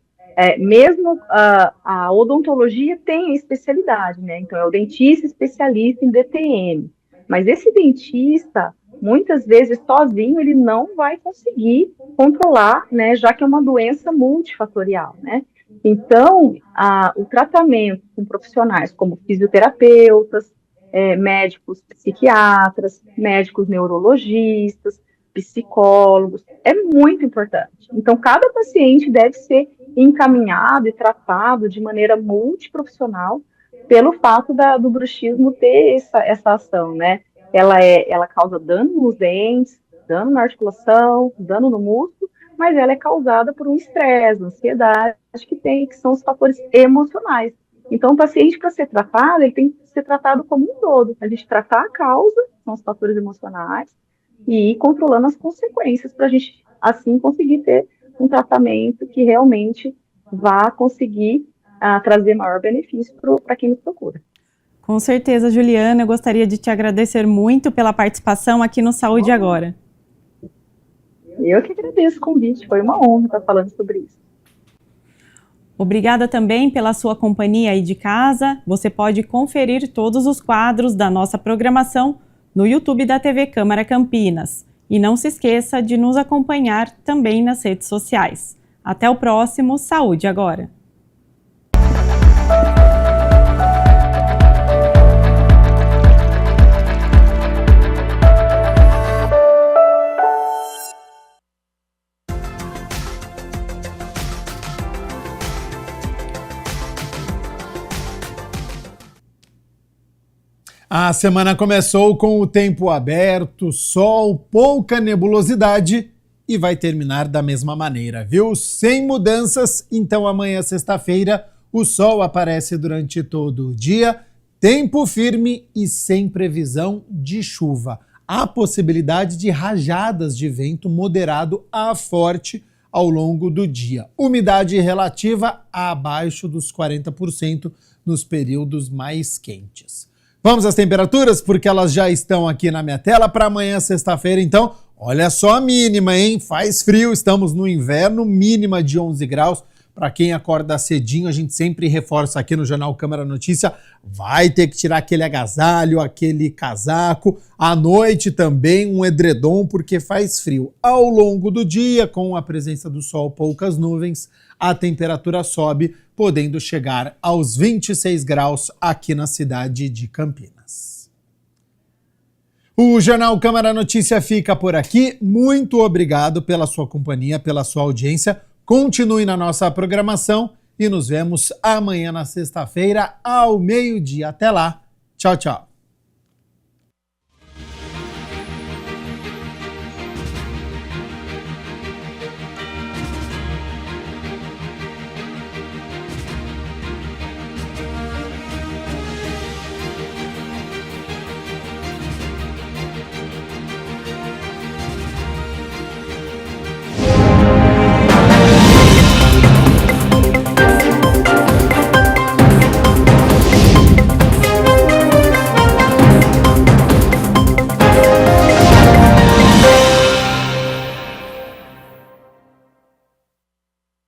S8: mesmo a odontologia tem a especialidade, né? Então, é o dentista especialista em DTM. Mas esse dentista, muitas vezes, sozinho, ele não vai conseguir controlar, né? Já que é uma doença multifatorial, né? Então, o tratamento com profissionais como fisioterapeutas, médicos psiquiatras, médicos neurologistas, psicólogos, é muito importante. Então, cada paciente deve ser encaminhado e tratado de maneira multiprofissional pelo fato do bruxismo ter essa ação, né? Ela causa dano nos dentes, dano na articulação, dano no músculo, mas ela é causada por um estresse, ansiedade, que são os fatores emocionais. Então, o paciente, para ser tratado, ele tem que ser tratado como um todo. A gente tratar a causa, são os fatores emocionais, e ir controlando as consequências para a gente, assim, conseguir ter um tratamento que realmente vá conseguir trazer maior benefício para quem nos procura.
S3: Com certeza, Juliana, eu gostaria de te agradecer muito pela participação aqui no Saúde Agora.
S8: Eu que agradeço o convite, foi uma honra estar falando sobre isso.
S3: Obrigada também pela sua companhia aí de casa. Você pode conferir todos os quadros da nossa programação no YouTube da TV Câmara Campinas. E não se esqueça de nos acompanhar também nas redes sociais. Até o próximo Saúde Agora!
S4: A semana começou com o tempo aberto, sol, pouca nebulosidade e vai terminar da mesma maneira, viu? Sem mudanças, então amanhã, sexta-feira, o sol aparece durante todo o dia, tempo firme e sem previsão de chuva. Há possibilidade de rajadas de vento moderado a forte ao longo do dia. Umidade relativa abaixo dos 40% nos períodos mais quentes. Vamos às temperaturas, porque elas já estão aqui na minha tela para amanhã, sexta-feira. Então, olha só a mínima, hein? Faz frio, estamos no inverno, mínima de 11 graus. Para quem acorda cedinho, a gente sempre reforça aqui no Jornal Câmara Notícia, vai ter que tirar aquele agasalho, aquele casaco. À noite também um edredom, porque faz frio. Ao longo do dia, com a presença do sol, poucas nuvens, a temperatura sobe, podendo chegar aos 26 graus aqui na cidade de Campinas. O Jornal Câmara Notícia fica por aqui. Muito obrigado pela sua companhia, pela sua audiência. Continue na nossa programação e nos vemos amanhã na sexta-feira ao meio-dia. Até lá. Tchau, tchau.